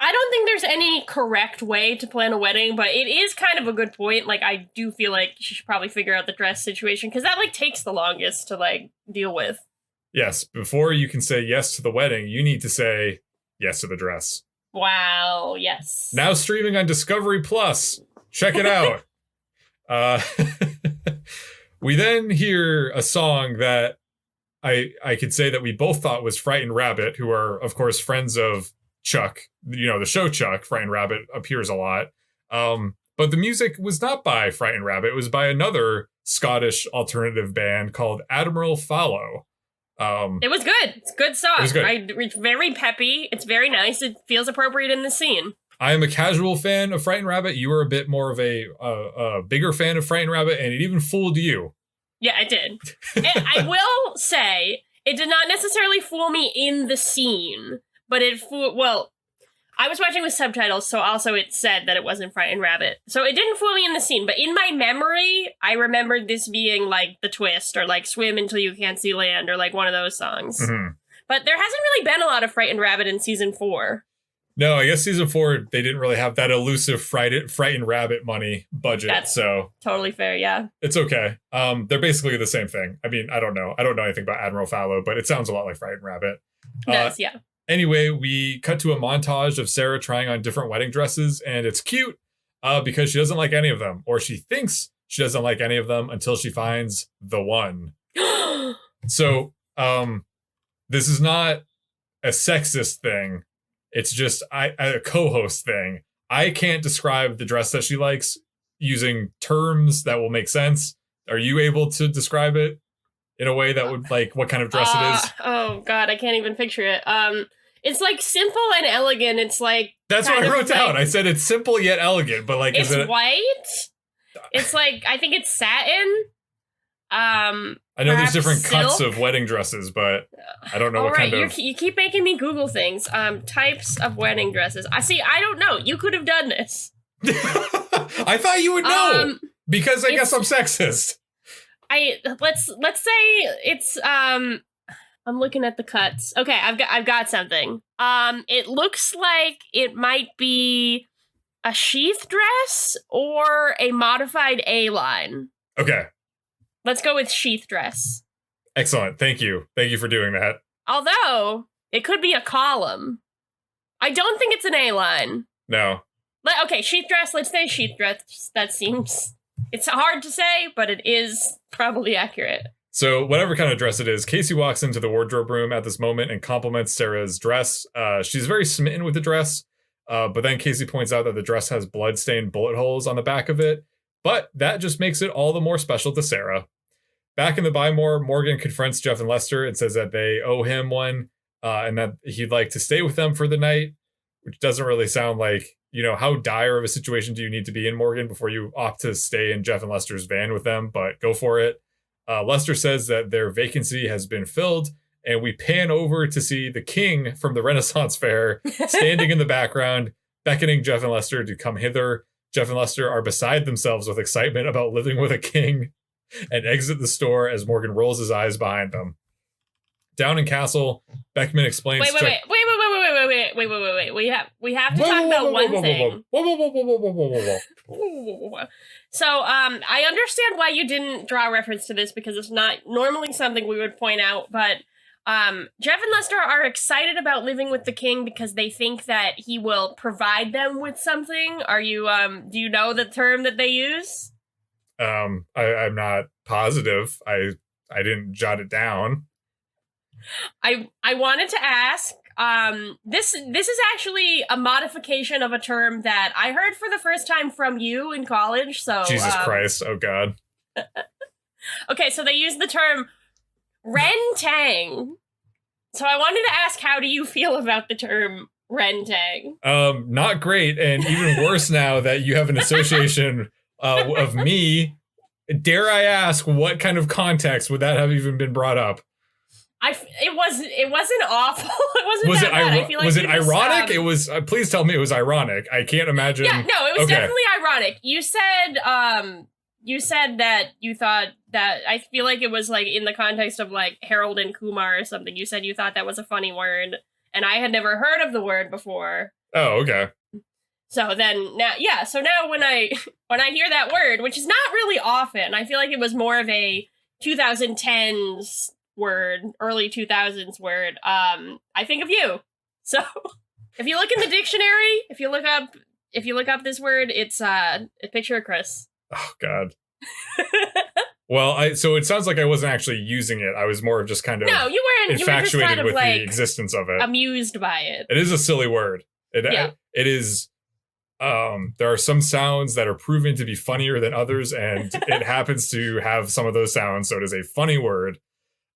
I don't think there's any correct way to plan a wedding, but it is kind of a good point. Like, I do feel like you should probably figure out the dress situation, because that, like, takes the longest to, like, deal with. Yes, before you can say yes to the wedding, you need to say yes to the dress. Wow, yes. Now streaming on Discovery Plus. Check it out. We then hear a song that I could say that we both thought was Frightened Rabbit, who are, of course, friends of Chuck. The show Chuck. Frightened Rabbit appears a lot. But the music was not by Frightened Rabbit. It was by another Scottish alternative band called Admiral Fallow. It was good. It's a good song. It was good. It's very peppy. It's very nice. It feels appropriate in the scene. I am a casual fan of Frightened Rabbit. You were a bit more of a bigger fan of Frightened Rabbit, and it even fooled you. Yeah, it did. I will say, it did not necessarily fool me in the scene, but I was watching with subtitles, so also it said that it wasn't Frightened Rabbit. So it didn't fool me in the scene, but in my memory, I remembered this being like The Twist, or like Swim Until You Can't See Land, or like one of those songs. Mm-hmm. But there hasn't really been a lot of Frightened Rabbit in season 4. No, I guess season 4, they didn't really have that elusive Frightened Rabbit money budget. That's so totally fair, yeah. It's okay. They're basically the same thing. I mean, I don't know anything about Admiral Fallow, but it sounds a lot like Frightened Rabbit. Yes, yeah. Anyway, we cut to a montage of Sarah trying on different wedding dresses, and it's cute because she doesn't like any of them, or she thinks she doesn't like any of them until she finds the one. So, this is not a sexist thing. It's just a co-host thing. I can't describe the dress that she likes using terms that will make sense. Are you able to describe it in a way that would, like, what kind of dress it is? Oh, God, I can't even picture it. It's, like, simple and elegant. It's, like... That's what I wrote down. I said it's simple yet elegant, but, like... It's white. It's, like, I think it's satin. I know there's different silk. cuts of wedding dresses, but I don't know what kind of... You keep making me Google things. Types of wedding dresses. I don't know. You could have done this. I thought you would know because I guess I'm sexist. Let's say it's I'm looking at the cuts. Okay, I've got something. It looks like it might be a sheath dress or a modified A-line. Okay. Let's go with sheath dress. Excellent. Thank you. Thank you for doing that. Although, it could be a column. I don't think it's an A-line. No. Okay, sheath dress. Let's say sheath dress. That seems... It's hard to say, but it is probably accurate. So whatever kind of dress it is, Casey walks into the wardrobe room at this moment and compliments Sarah's dress. She's very smitten with the dress, but then Casey points out that the dress has blood-stained bullet holes on the back of it. But that just makes it all the more special to Sarah. Back in the Buy More, Morgan confronts Jeff and Lester and says that they owe him one. and that he'd like to stay with them for the night, which doesn't really sound like, how dire of a situation do you need to be in, Morgan, before you opt to stay in Jeff and Lester's van with them, but go for it. Lester says that their vacancy has been filled, and we pan over to see the king from the Renaissance Fair standing in the background, beckoning Jeff and Lester to come hither. Jeff and Lester are beside themselves with excitement about living with a king and exit the store as Morgan rolls his eyes behind them. Down in Castle, Beckman explains... Wait. We have to talk about one thing. So, I understand why you didn't draw a reference to this, because it's not normally something we would point out, but Jeff and Lester are excited about living with the king because they think that he will provide them with something. Are you, do you know the term that they use? I'm not positive. I didn't jot it down. I wanted to ask, this is actually a modification of a term that I heard for the first time from you in college, so... Jesus Christ, oh god. Okay, so they use the term Ren-tang. So I wanted to ask, how do you feel about the term Ren-tang? Not great, and even worse now that you have an association of me. Dare I ask, what kind of context would that have even been brought up? It wasn't awful. It wasn't that bad. I feel like was it ironic? It was. Please tell me it was ironic. I can't imagine. Yeah, no, it was definitely ironic. You said that you thought that, I feel like it was like in the context of like Harold and Kumar or something. You said you thought that was a funny word, and I had never heard of the word before. Oh, okay. So then now, yeah. So now when I hear that word, which is not really often, I feel like it was more of a 2010s word, early 2000s word. I think of you. So if you look in the dictionary, if you look up this word, it's a picture of Chris. Oh God. Well, so it sounds like I wasn't actually using it. I was more of just kind of no, you weren't. Infatuated you were just kind of with like the existence of it. Amused by it. It is a silly word. It is. There are some sounds that are proven to be funnier than others, and it happens to have some of those sounds, so it is a funny word.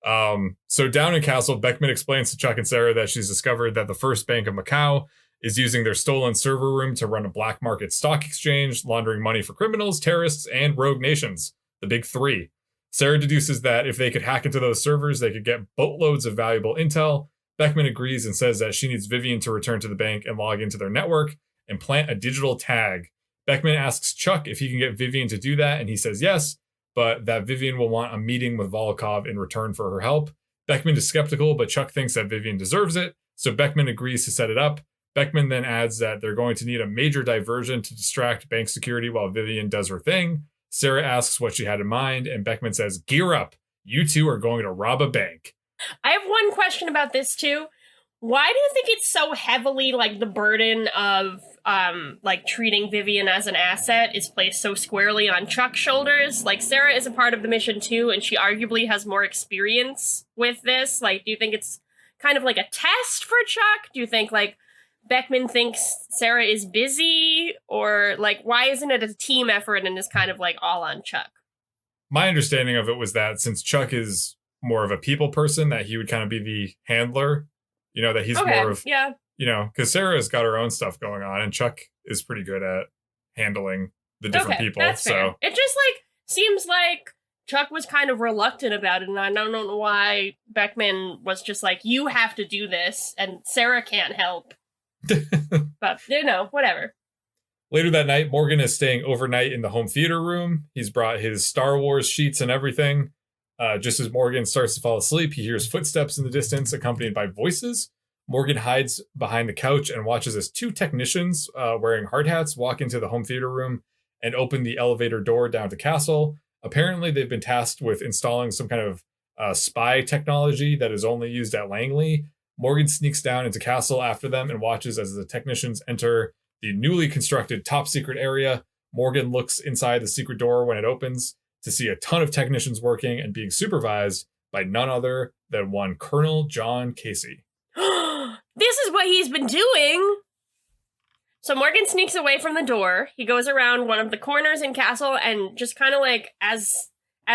So down in Castle, Beckman explains to Chuck and Sarah that she's discovered that the First Bank of Macau is using their stolen server room to run a black market stock exchange, laundering money for criminals, terrorists, and rogue nations, the big three. Sarah deduces that if they could hack into those servers, they could get boatloads of valuable intel. Beckman agrees and says that she needs Vivian to return to the bank and log into their network and plant a digital tag. Beckman asks Chuck if he can get Vivian to do that, and he says yes, but that Vivian will want a meeting with Volokov in return for her help. Beckman is skeptical, but Chuck thinks that Vivian deserves it, so Beckman agrees to set it up. Beckman then adds that they're going to need a major diversion to distract bank security while Vivian does her thing. Sarah asks what she had in mind, and Beckman says, "Gear up. You two are going to rob a bank." I have one question about this, too. Why do you think it's so heavily, like, the burden of, like, treating Vivian as an asset is placed so squarely on Chuck's shoulders? Like, Sarah is a part of the mission, too, and she arguably has more experience with this. Like, do you think it's kind of like a test for Chuck? Do you think, like, Beckman thinks Sarah is busy? Or, like, why isn't it a team effort and is kind of, like, all on Chuck? My understanding of it was that since Chuck is more of a people person, that he would kind of be the handler. You know, that he's more of, because Sarah's got her own stuff going on, and Chuck is pretty good at handling the different people. That's so fair. It just, like, seems like Chuck was kind of reluctant about it, and I don't know why Beckman was just like, you have to do this, and Sarah can't help. But, whatever. Later that night, Morgan is staying overnight in the home theater room. He's brought his Star Wars sheets and everything. Just as Morgan starts to fall asleep, he hears footsteps in the distance accompanied by voices. Morgan hides behind the couch and watches as two technicians wearing hard hats walk into the home theater room and open the elevator door down to Castle. Apparently, they've been tasked with installing some kind of spy technology that is only used at Langley. Morgan sneaks down into Castle after them and watches as the technicians enter the newly constructed top secret area. Morgan looks inside the secret door when it opens to see a ton of technicians working and being supervised by none other than one Colonel John Casey. This is what he's been doing! So Morgan sneaks away from the door. He goes around one of the corners in Castle and just kind of like, as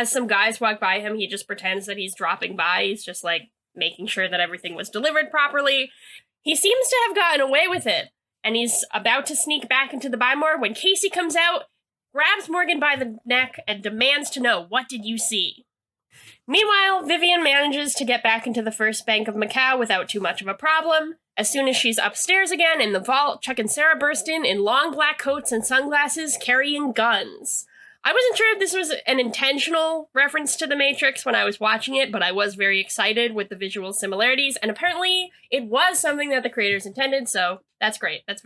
some guys walk by him, he just pretends that he's dropping by. He's just like making sure that everything was delivered properly. He seems to have gotten away with it, and he's about to sneak back into the buy more when Casey comes out, grabs Morgan by the neck, and demands to know, what did you see? Meanwhile, Vivian manages to get back into the First Bank of Macau without too much of a problem. As soon as she's upstairs again in the vault, Chuck and Sarah burst in long black coats and sunglasses, carrying guns. I wasn't sure if this was an intentional reference to The Matrix when I was watching it, but I was very excited with the visual similarities, and apparently it was something that the creators intended, so that's great. It's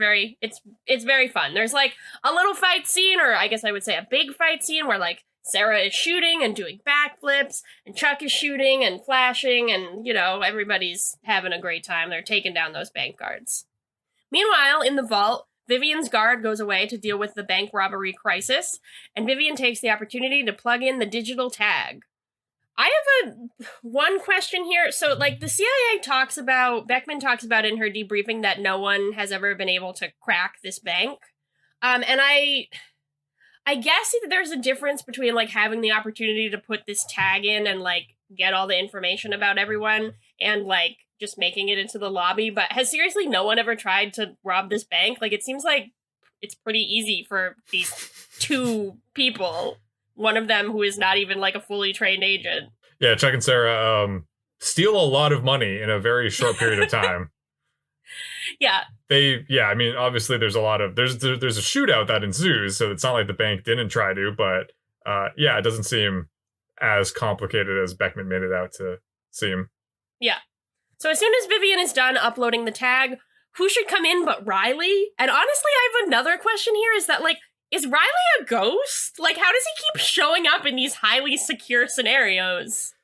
very fun. There's like a little fight scene, or I guess I would say a big fight scene, where like Sarah is shooting and doing backflips, and Chuck is shooting and flashing, and, you know, everybody's having a great time. They're taking down those bank guards. Meanwhile, in the vault, Vivian's guard goes away to deal with the bank robbery crisis, and Vivian takes the opportunity to plug in the digital tag. I have one question here. So, like, the CIA Beckman talks about in her debriefing that no one has ever been able to crack this bank. And I guess there's a difference between, like, having the opportunity to put this tag in and, like, get all the information about everyone and, like, just making it into the lobby. But has seriously no one ever tried to rob this bank? Like, it seems like it's pretty easy for these two people, one of them who is not even, like, a fully trained agent. Yeah, Chuck and Sarah steal a lot of money in a very short period of time. Yeah. I mean, obviously there's a shootout that ensues, so it's not like the bank didn't try to, but it doesn't seem as complicated as Beckman made it out to seem. Yeah. So as soon as Vivian is done uploading the tag, who should come in but Riley? And honestly, I have another question here, is that, like, is Riley a ghost? Like, how does he keep showing up in these highly secure scenarios?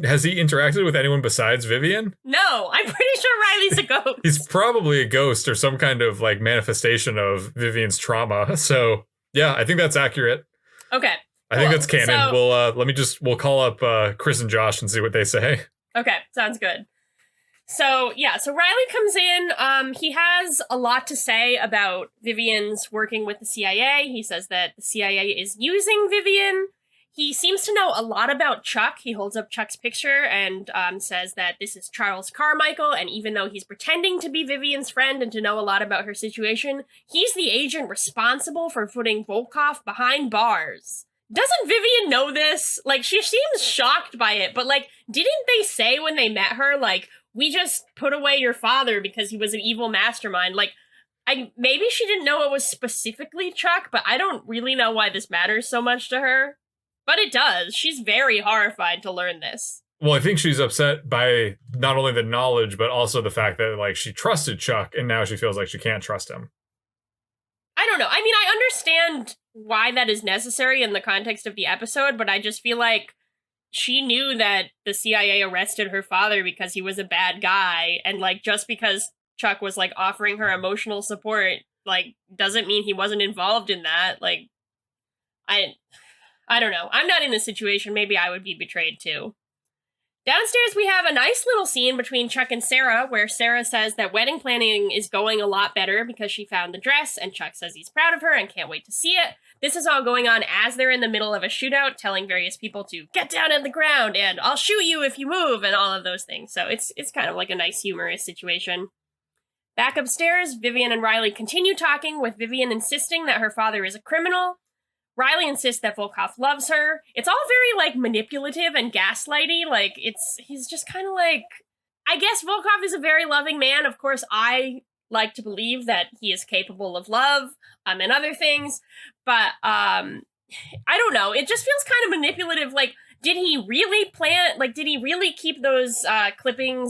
Has he interacted with anyone besides Vivian? No, I'm pretty sure Riley's a ghost. He's probably a ghost or some kind of, like, manifestation of Vivian's trauma. So, yeah, I think that's accurate. Okay. I think that's canon. So, we'll call up Chris and Josh and see what they say. Okay, sounds good. So Riley comes in. He has a lot to say about Vivian's working with the CIA. He says that the CIA is using Vivian. He seems to know a lot about Chuck. He holds up Chuck's picture and says that this is Charles Carmichael, and even though he's pretending to be Vivian's friend and to know a lot about her situation, he's the agent responsible for putting Volkov behind bars. Doesn't Vivian know this? Like, she seems shocked by it, but, like, didn't they say when they met her, like, we just put away your father because he was an evil mastermind? Like, maybe she didn't know it was specifically Chuck, but I don't really know why this matters so much to her. But it does. She's very horrified to learn this. Well, I think she's upset by not only the knowledge, but also the fact that, like, she trusted Chuck, and now she feels like she can't trust him. I don't know. I mean, I understand why that is necessary in the context of the episode, but I just feel like she knew that the CIA arrested her father because he was a bad guy, and, like, just because Chuck was, like, offering her emotional support, like, doesn't mean he wasn't involved in that. Like, I don't know. I'm not in this situation. Maybe I would be betrayed too. Downstairs, we have a nice little scene between Chuck and Sarah, where Sarah says that wedding planning is going a lot better because she found the dress, and Chuck says he's proud of her and can't wait to see it. This is all going on as they're in the middle of a shootout, telling various people to get down on the ground and I'll shoot you if you move and all of those things. So it's kind of like a nice humorous situation. Back upstairs, Vivian and Riley continue talking, with Vivian insisting that her father is a criminal. Riley insists that Volkov loves her. It's all very, like, manipulative and gaslighty. Like, he's just kind of like, I guess Volkov is a very loving man. Of course, I like to believe that he is capable of love, and other things. But, I don't know. It just feels kind of manipulative. Like, did he really keep those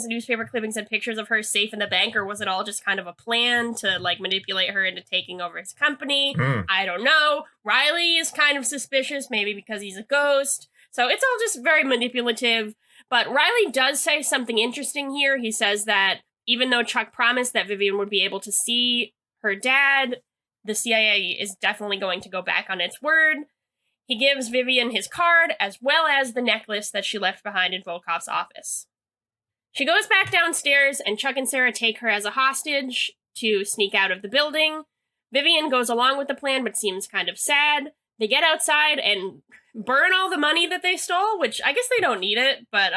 newspaper clippings and pictures of her safe in the bank, or was it all just kind of a plan to, like, manipulate her into taking over his company? I don't know. Riley is kind of suspicious, maybe because he's a ghost. So it's all just very manipulative. But Riley does say something interesting here. He says that even though Chuck promised that Vivian would be able to see her dad, the CIA is definitely going to go back on its word. He gives Vivian his card, as well as the necklace that she left behind in Volkov's office. She goes back downstairs, and Chuck and Sarah take her as a hostage to sneak out of the building. Vivian goes along with the plan, but seems kind of sad. They get outside and burn all the money that they stole, which I guess they don't need it, but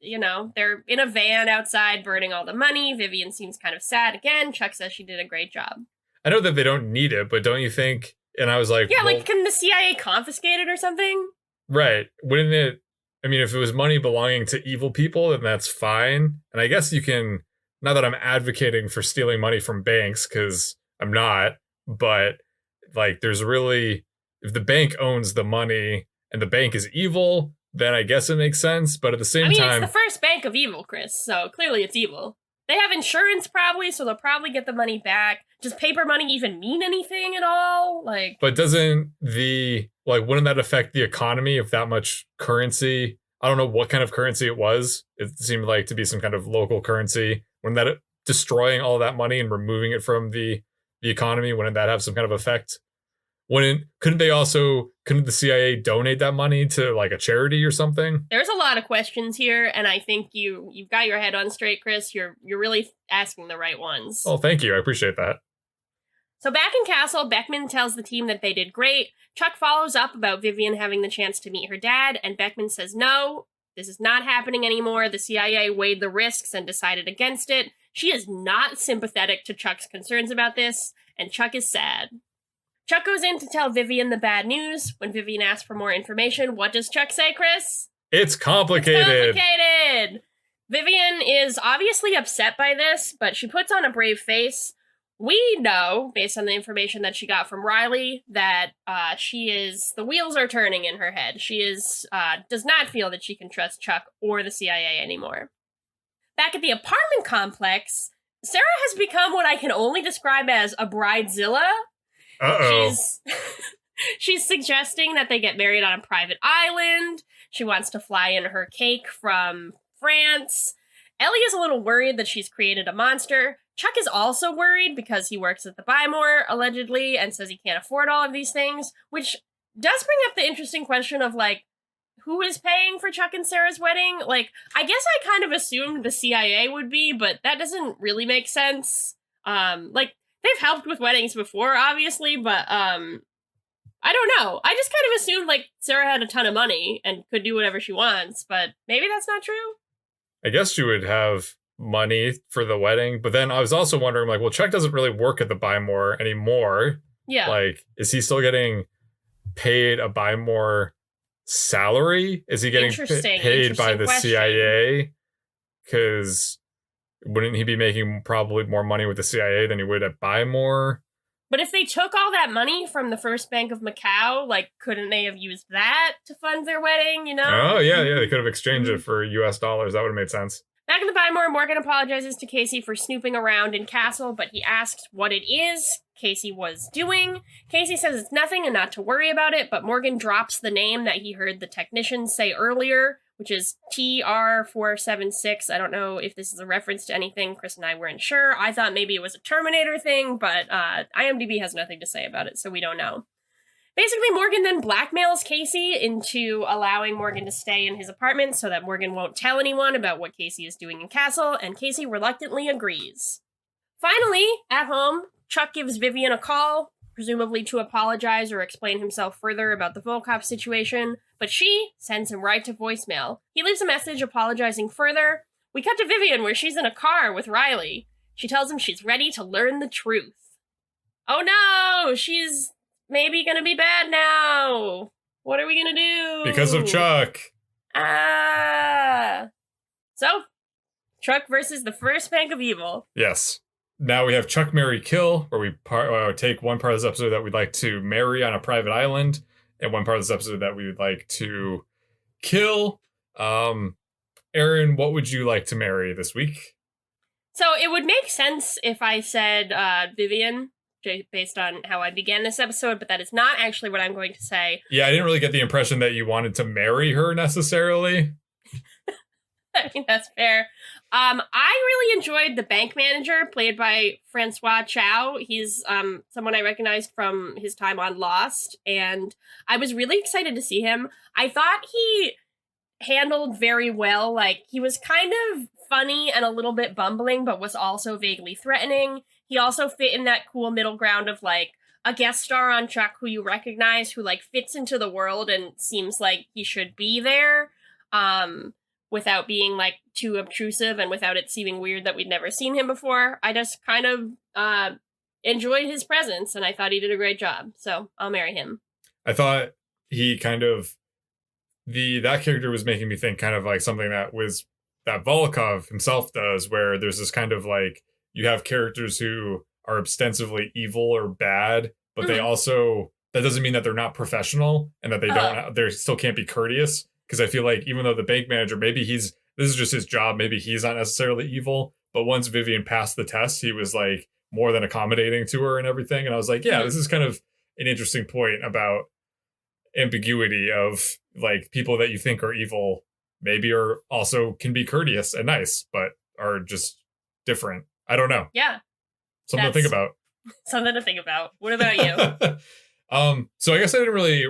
they're in a van outside burning all the money. Vivian seems kind of sad again. Chuck says she did a great job. I know that they don't need it, but don't you think? And I was like, yeah, like, can the CIA confiscate it or something? Right. Wouldn't it? I mean, if it was money belonging to evil people, then that's fine. And I guess you can, not that I'm advocating for stealing money from banks, because I'm not, but like there's really, if the bank owns the money and the bank is evil, then I guess it makes sense. But at the same time, it's the First Bank of Evil, Chris, so clearly it's evil. They have insurance probably, so they'll probably get the money back. Does paper money even mean anything at all? But doesn't wouldn't that affect the economy if that much currency? I don't know what kind of currency it was. It seemed like to be some kind of local currency. Wouldn't that destroying all that money and removing it from the economy? Wouldn't that have some kind of effect? Couldn't the CIA donate that money to like a charity or something? There's a lot of questions here, and I think you've got your head on straight, Chris. You're really asking the right ones. Oh, thank you. I appreciate that. So back in Castle, Beckman tells the team that they did great. Chuck follows up about Vivian having the chance to meet her dad, and Beckman says no, this is not happening anymore. The CIA weighed the risks and decided against it. She is not sympathetic to Chuck's concerns about this, and Chuck is sad. Chuck goes in to tell Vivian the bad news. When Vivian asks for more information, what does Chuck say, Chris? It's complicated. Vivian is obviously upset by this, but she puts on a brave face. We know, based on the information that she got from Riley, that the wheels are turning in her head. She does not feel that she can trust Chuck or the CIA anymore. Back at the apartment complex, Sarah has become what I can only describe as a bridezilla. Uh-oh. She's suggesting that they get married on a private island. She wants to fly in her cake from France. Ellie is a little worried that she's created a monster. Chuck is also worried because he works at the Buy More, allegedly, and says he can't afford all of these things, which does bring up the interesting question of, like, who is paying for Chuck and Sarah's wedding? Like, I guess I kind of assumed the CIA would be, but that doesn't really make sense. They've helped with weddings before, obviously, but, I don't know. I just kind of assumed, like, Sarah had a ton of money and could do whatever she wants, but maybe that's not true. I guess she would have money for the wedding, but then I was also wondering, like, well, Chuck doesn't really work at the Buy More anymore. Yeah. Like, is he still getting paid a Buy More salary? Is he getting paid by the CIA? Because wouldn't he be making probably more money with the CIA than he would at Buy More? But if they took all that money from the First Bank of Macau, like, couldn't they have used that to fund their wedding, you know? Oh, yeah, they could have exchanged it for US dollars. That would have made sense. Back in the Buy More, Morgan apologizes to Casey for snooping around in Castle, but he asks what it is Casey was doing. Casey says it's nothing and not to worry about it, but Morgan drops the name that he heard the technicians say earlier, which is TR-476. I don't know if this is a reference to anything. Chris and I weren't sure. I thought maybe it was a Terminator thing, but IMDb has nothing to say about it, so we don't know. Basically, Morgan then blackmails Casey into allowing Morgan to stay in his apartment so that Morgan won't tell anyone about what Casey is doing in Castle, and Casey reluctantly agrees. Finally, at home, Chuck gives Vivian a call, presumably to apologize or explain himself further about the Volkov situation, but she sends him right to voicemail. He leaves a message apologizing further. We cut to Vivian where she's in a car with Riley. She tells him she's ready to learn the truth. Oh no, she's maybe gonna be bad now. What are we gonna do? Because of Chuck. So, Chuck versus the First Bank of Evil. Yes. Now we have Chuck, Marry, Kill, where we take one part of this episode that we'd like to marry on a private island, and one part of this episode that we would like to kill. Erin, what would you like to marry this week? So it would make sense if I said Vivian, based on how I began this episode, but that is not actually what I'm going to say. Yeah, I didn't really get the impression that you wanted to marry her necessarily. I mean, that's fair. I really enjoyed the bank manager, played by Francois Chow. He's someone I recognized from his time on Lost, and I was really excited to see him. I thought he handled very well. Like, he was kind of funny and a little bit bumbling, but was also vaguely threatening. He also fit in that cool middle ground of, like, a guest star on Chuck who you recognize, who, like, fits into the world and seems like he should be there. without being like too obtrusive and without it seeming weird that we'd never seen him before. I just kind of enjoyed his presence, and I thought he did a great job. So I'll marry him. I thought he kind of that character was making me think kind of like something that Volkov himself does, where there's this kind of like you have characters who are ostensibly evil or bad, but they also, that doesn't mean that they're not professional and that they still can't be courteous. Because I feel like even though the bank manager, maybe this is just his job, maybe he's not necessarily evil, but once Vivian passed the test, he was like more than accommodating to her and everything. And I was like, yeah, this is kind of an interesting point about ambiguity of like people that you think are evil maybe are also can be courteous and nice, but are just different. I don't know. Yeah. Something to think about. Something to think about. What about you? So I guess I didn't really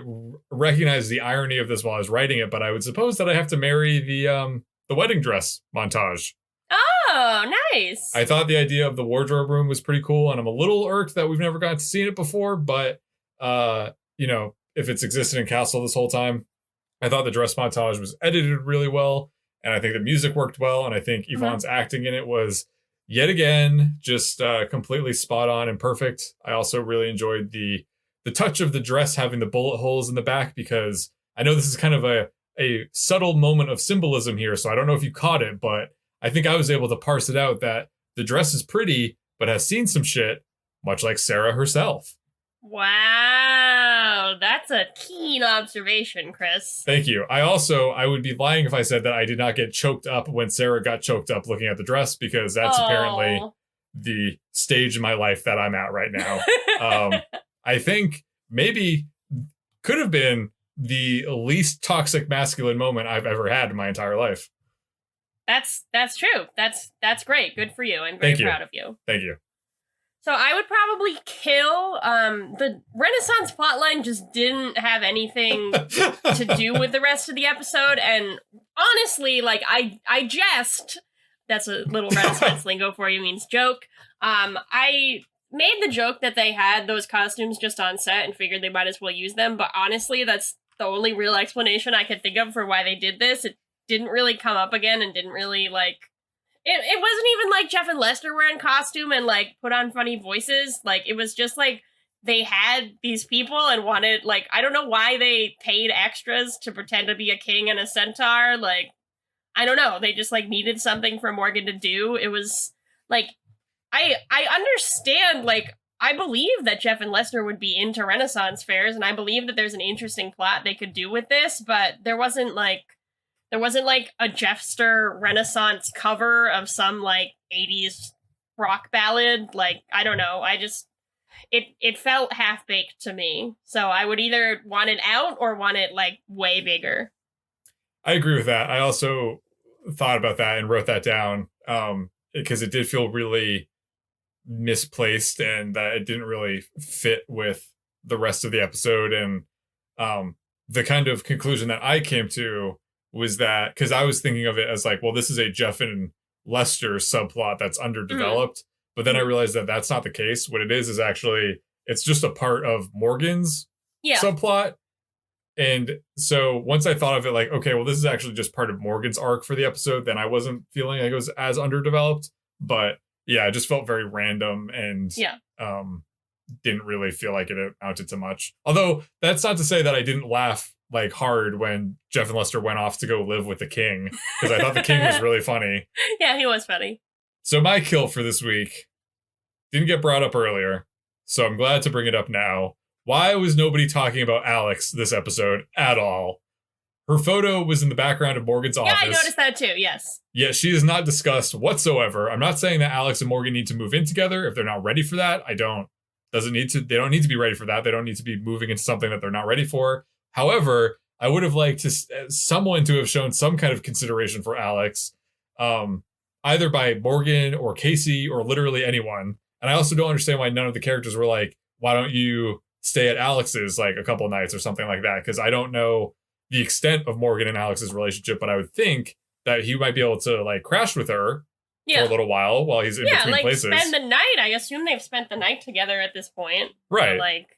recognize the irony of this while I was writing it, but I would suppose that I have to marry the wedding dress montage. Oh, nice. I thought the idea of the wardrobe room was pretty cool, and I'm a little irked that we've never gotten to see it before, but you know, if it's existed in Castle this whole time, I thought the dress montage was edited really well, and I think the music worked well, and I think Yvonne's acting in it was yet again just completely spot on and perfect. I also really enjoyed the touch of the dress having the bullet holes in the back, because I know this is kind of a subtle moment of symbolism here, so I don't know if you caught it, but I think I was able to parse it out that the dress is pretty, but has seen some shit, much like Sarah herself. Wow, that's a keen observation, Chris. Thank you. I would be lying if I said that I did not get choked up when Sarah got choked up looking at the dress, because that's apparently the stage in my life that I'm at right now. I think maybe could have been the least toxic masculine moment I've ever had in my entire life. That's true. That's great. Good for you. I'm very proud of you. Thank you. So I would probably kill the Renaissance plotline. Just didn't have anything to do with the rest of the episode, and honestly, like I jest. That's a little Renaissance lingo for you, means joke. I made the joke that they had those costumes just on set and figured they might as well use them, but honestly, that's the only real explanation I could think of for why they did this. It didn't really come up again and didn't really, like... It wasn't even like Jeff and Lester were in costume and, like, put on funny voices. Like, it was just, like, they had these people and wanted, like... I don't know why they paid extras to pretend to be a king and a centaur. Like, I don't know. They just, like, needed something for Morgan to do. It was, like... I understand, like... I believe that Jeff and Lester would be into Renaissance fairs, and I believe that there's an interesting plot they could do with this, but there wasn't like a Jeffster Renaissance cover of some like 80s rock ballad. Like, I don't know. It felt half-baked to me. So I would either want it out or want it like way bigger. I agree with that. I also thought about that and wrote that down because it did feel really misplaced and that it didn't really fit with the rest of the episode. And the kind of conclusion that I came to was that, because I was thinking of it as like, well, this is a Jeff and Lester subplot that's underdeveloped. But then I realized that that's not the case. What it is actually, it's just a part of Morgan's subplot. And so once I thought of it like, okay, well, this is actually just part of Morgan's arc for the episode, then I wasn't feeling like it was as underdeveloped. But yeah, it just felt very random and didn't really feel like it amounted to much. Although that's not to say that I didn't laugh like hard when Jeff and Lester went off to go live with the king, because I thought the king was really funny. Yeah, he was funny. So my kill for this week didn't get brought up earlier, so I'm glad to bring it up now. Why was nobody talking about Alex this episode at all? Her photo was in the background of Morgan's office. Yeah, I noticed that too, yes. Yet she is not discussed whatsoever. I'm not saying that Alex and Morgan need to move in together. If they're not ready for that, they don't need to be ready for that. They don't need to be moving into something that they're not ready for. However, I would have liked someone to have shown some kind of consideration for Alex, either by Morgan or Casey or literally anyone. And I also don't understand why none of the characters were like, why don't you stay at Alex's like a couple nights or something like that? Because I don't know the extent of Morgan and Alex's relationship, but I would think that he might be able to like crash with her for a little while he's in between places. Yeah, like spend the night. I assume they've spent the night together at this point. Right. So, like,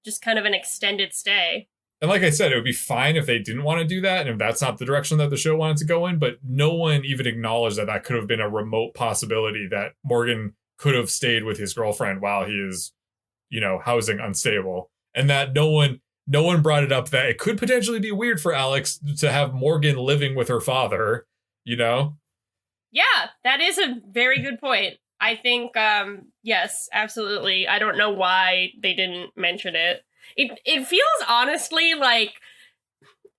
just kind of an extended stay. And like I said, it would be fine if they didn't want to do that, and if that's not the direction that the show wanted to go in, but no one even acknowledged that that could have been a remote possibility, that Morgan could have stayed with his girlfriend while he is, housing unstable. And that no one brought it up that it could potentially be weird for Alex to have Morgan living with her father, Yeah, that is a very good point. I think, yes, absolutely. I don't know why they didn't mention it. It feels honestly like,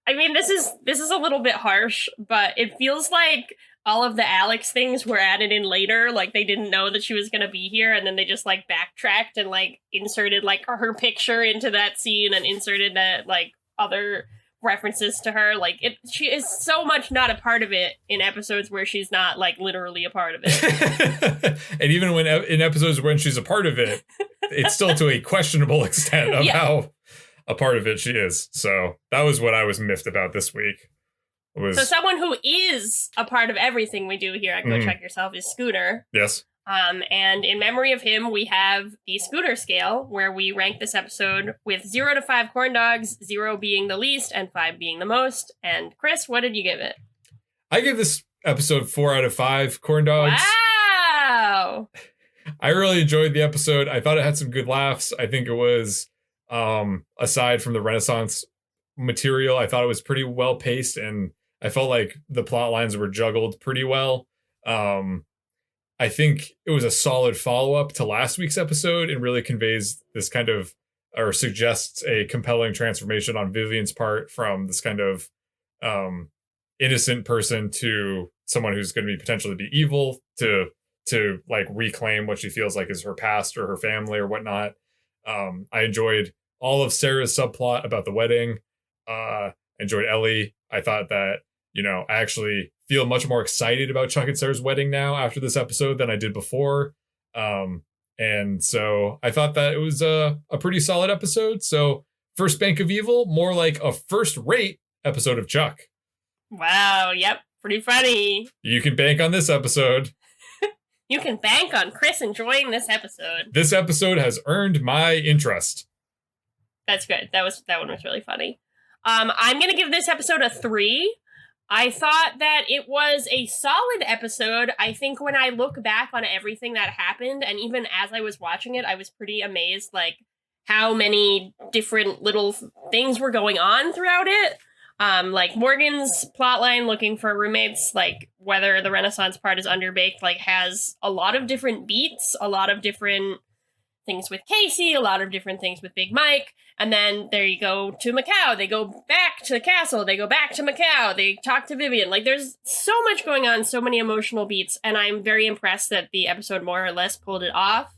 I mean, this is a little bit harsh, but it feels like all of the Alex things were added in later. Like, they didn't know that she was going to be here, and then they just, like, backtracked and, like, inserted, like, her picture into that scene and inserted that, like, other references to her. Like, she is so much not a part of it in episodes where she's not, like, literally a part of it. And even when in episodes when she's a part of it, it's still to a questionable extent of how a part of it she is. So that was what I was miffed about this week. So someone who is a part of everything we do here at Go Check Yourself is Scooter. Yes. And in memory of him, we have the Scooter scale, where we rank this episode with 0 to 5 corn dogs, 0 being the least and 5 being the most. And Chris, what did you give it? I give this episode 4 out of 5 corn dogs. Wow! I really enjoyed the episode. I thought it had some good laughs. I think it was, aside from the Renaissance material, I thought it was pretty well paced, and I felt like the plot lines were juggled pretty well. I think it was a solid follow-up to last week's episode and really conveys this kind of, or suggests a compelling transformation on Vivian's part from this kind of innocent person to someone who's going to be potentially be evil, to like reclaim what she feels like is her past or her family or whatnot. I enjoyed all of Sarah's subplot about the wedding. Enjoyed Ellie. I thought that, I actually feel much more excited about Chuck and Sarah's wedding now after this episode than I did before. And so I thought that it was a pretty solid episode. So First Bank of Evil, more like a first-rate episode of Chuck. Wow, yep, pretty funny. You can bank on this episode. You can bank on Chris enjoying this episode. This episode has earned my interest. That's good. That one was really funny. I'm going to give this episode a 3. I thought that it was a solid episode. I think when I look back on everything that happened, and even as I was watching it, I was pretty amazed, like, how many different little things were going on throughout it. Like, Morgan's plotline looking for roommates, like, whether the Renaissance part is underbaked, like, has a lot of different beats, a lot of different things with Casey, a lot of different things with Big Mike, and then there you go to Macau, they go back to the castle, they go back to Macau, they talk to Vivian. Like, there's so much going on, so many emotional beats, and I'm very impressed that the episode more or less pulled it off.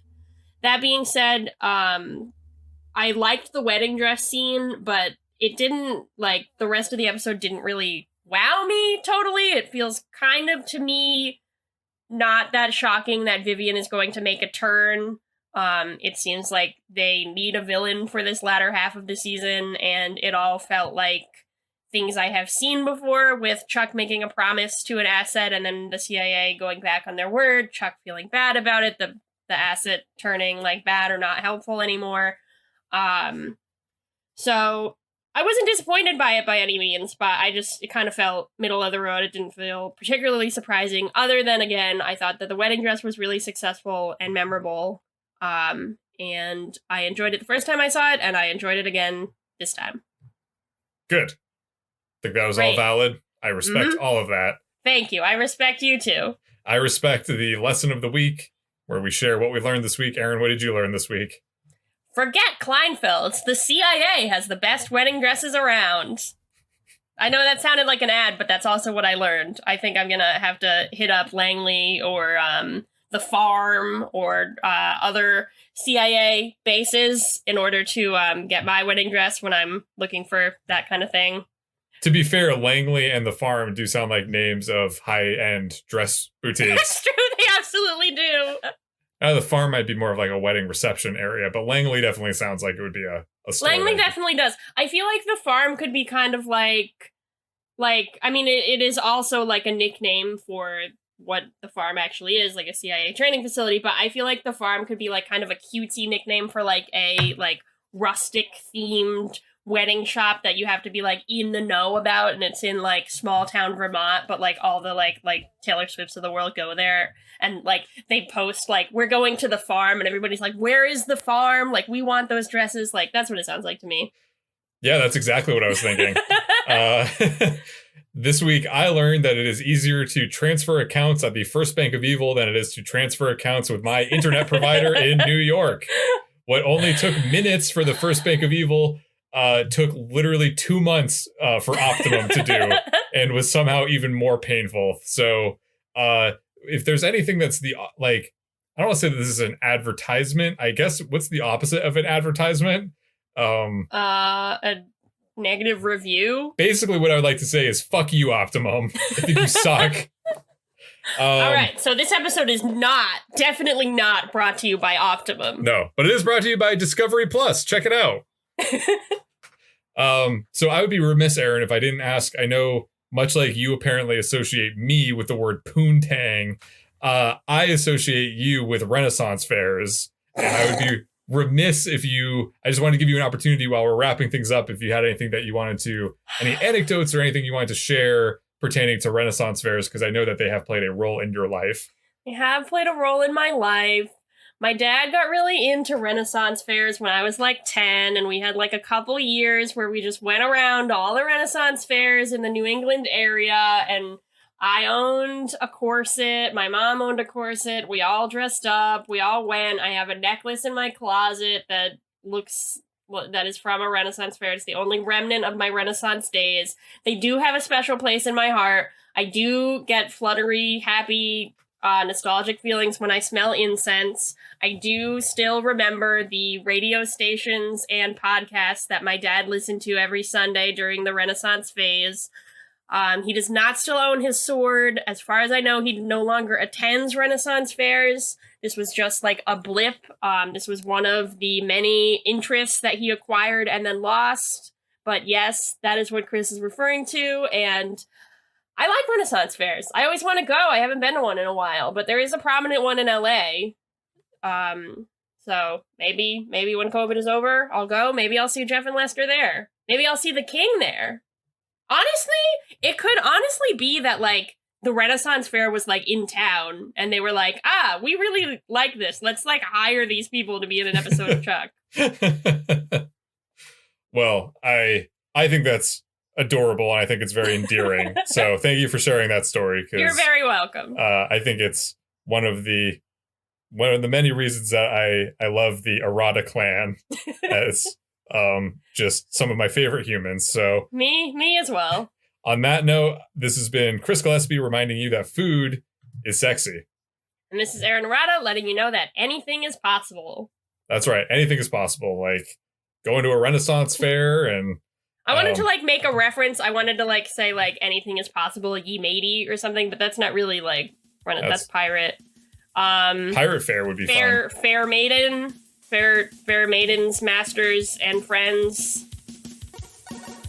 That being said, I liked the wedding dress scene, but it didn't, like, the rest of the episode didn't really wow me totally. It feels kind of, to me, not that shocking that Vivian is going to make a turn. It seems like they need a villain for this latter half of the season, and it all felt like things I have seen before, with Chuck making a promise to an asset and then the CIA going back on their word, Chuck feeling bad about it, the asset turning, like, bad or not helpful anymore. So I wasn't disappointed by it by any means, but it kind of felt middle of the road. It didn't feel particularly surprising, other than, again, I thought that the wedding dress was really successful and memorable. And I enjoyed it the first time I saw it, and I enjoyed it again this time. Good. I think that was all valid. I respect all of that. Thank you. I respect you too. I respect the lesson of the week, where we share what we learned this week. Erin, what did you learn this week? Forget Kleinfelds. The CIA has the best wedding dresses around. I know that sounded like an ad, but that's also what I learned. I think I'm gonna have to hit up Langley or the farm or other CIA bases in order to get my wedding dress when I'm looking for that kind of thing. To be fair, Langley and the farm do sound like names of high-end dress boutiques. That's true, they absolutely do. The farm might be more of like a wedding reception area, but Langley definitely sounds like it would be a store. Langley definitely does. I feel like the farm could be kind of like, I mean, it is also like a nickname for what the farm actually is, like a CIA training facility, but I feel like the farm could be like kind of a cutesy nickname for like a like rustic themed wedding shop that you have to be like in the know about, and it's in like small town Vermont, but like all the like Taylor Swifts of the world go there, and like they post like, we're going to the farm, and everybody's like, where is the farm? Like, we want those dresses. Like, that's what it sounds like to me. Yeah, that's exactly what I was thinking. This week, I learned that it is easier to transfer accounts at the First Bank of Evil than it is to transfer accounts with my internet provider in New York. What only took minutes for the First Bank of Evil took literally 2 months for Optimum to do, and was somehow even more painful. So if there's anything that's like, I don't want to say that this is an advertisement. I guess what's the opposite of an advertisement? A negative review. Basically, what I would like to say is fuck you, Optimum. I think you suck. All right, so this episode is definitely not brought to you by Optimum. No, but it is brought to you by Discovery Plus. Check it out. So I would be remiss, Erin, if I didn't ask. I know, much like you apparently associate me with the word poontang, I associate you with Renaissance fairs, and I would be remiss if I just wanted to give you an opportunity while we're wrapping things up, if you had anything that you wanted to, any anecdotes or anything you wanted to share pertaining to Renaissance fairs, because I know that they have played a role in your life. They have played a role in my life. My dad got really into Renaissance fairs when I was like 10, and we had like a couple years where we just went around all the Renaissance fairs in the New England area, and I owned a corset, my mom owned a corset, we all dressed up, we all went. I have a necklace in my closet that is from a Renaissance fair. It's the only remnant of my Renaissance days. They do have a special place in my heart. I do get fluttery, happy, nostalgic feelings when I smell incense. I do still remember the radio stations and podcasts that my dad listened to every Sunday during the Renaissance phase. He does not still own his sword. As far as I know, he no longer attends Renaissance fairs. This was just like a blip. This was one of the many interests that he acquired and then lost. But yes, that is what Chris is referring to. And I like Renaissance fairs. I always want to go. I haven't been to one in a while, but there is a prominent one in LA. So maybe when COVID is over, I'll go. Maybe I'll see Jeff and Lester there. Maybe I'll see the King there. Honestly, it could honestly be that, like, the Renaissance fair was, like, in town, and they were like, we really like this. Let's, like, hire these people to be in an episode of Chuck. Well, I think that's adorable, and I think it's very endearing. So thank you for sharing that story. You're very welcome. I think it's one of the many reasons that I love the Arata clan as just some of my favorite humans. So me as well. On that note, this has been Chris Gillespie reminding you that food is sexy. And this is Erin Arata letting you know that anything is possible. That's right. Anything is possible. Like going to a Renaissance fair and I wanted to like make a reference. I wanted to like say like anything is possible, ye matey or something, but that's not really like that's pirate. Pirate fair would be fun. Fair maiden. Fair maidens, masters, and friends.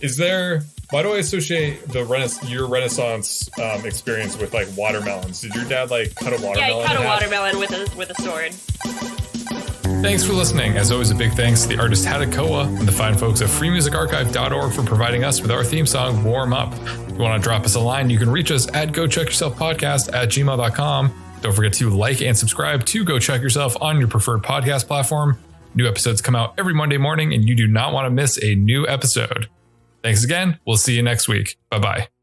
Why do I associate your Renaissance experience with like watermelons? Did your dad like cut a watermelon? Yeah, he cut a watermelon with a sword. Thanks for listening. As always, a big thanks to the artist Hadakoa and the fine folks at freemusicarchive.org for providing us with our theme song, Warm Up. If you want to drop us a line, you can reach us at GoChuckYourselfPodcast@gmail.com. Don't forget to like and subscribe to Go Chuck Yourself on your preferred podcast platform. New episodes come out every Monday morning, and you do not want to miss a new episode. Thanks again. We'll see you next week. Bye-bye.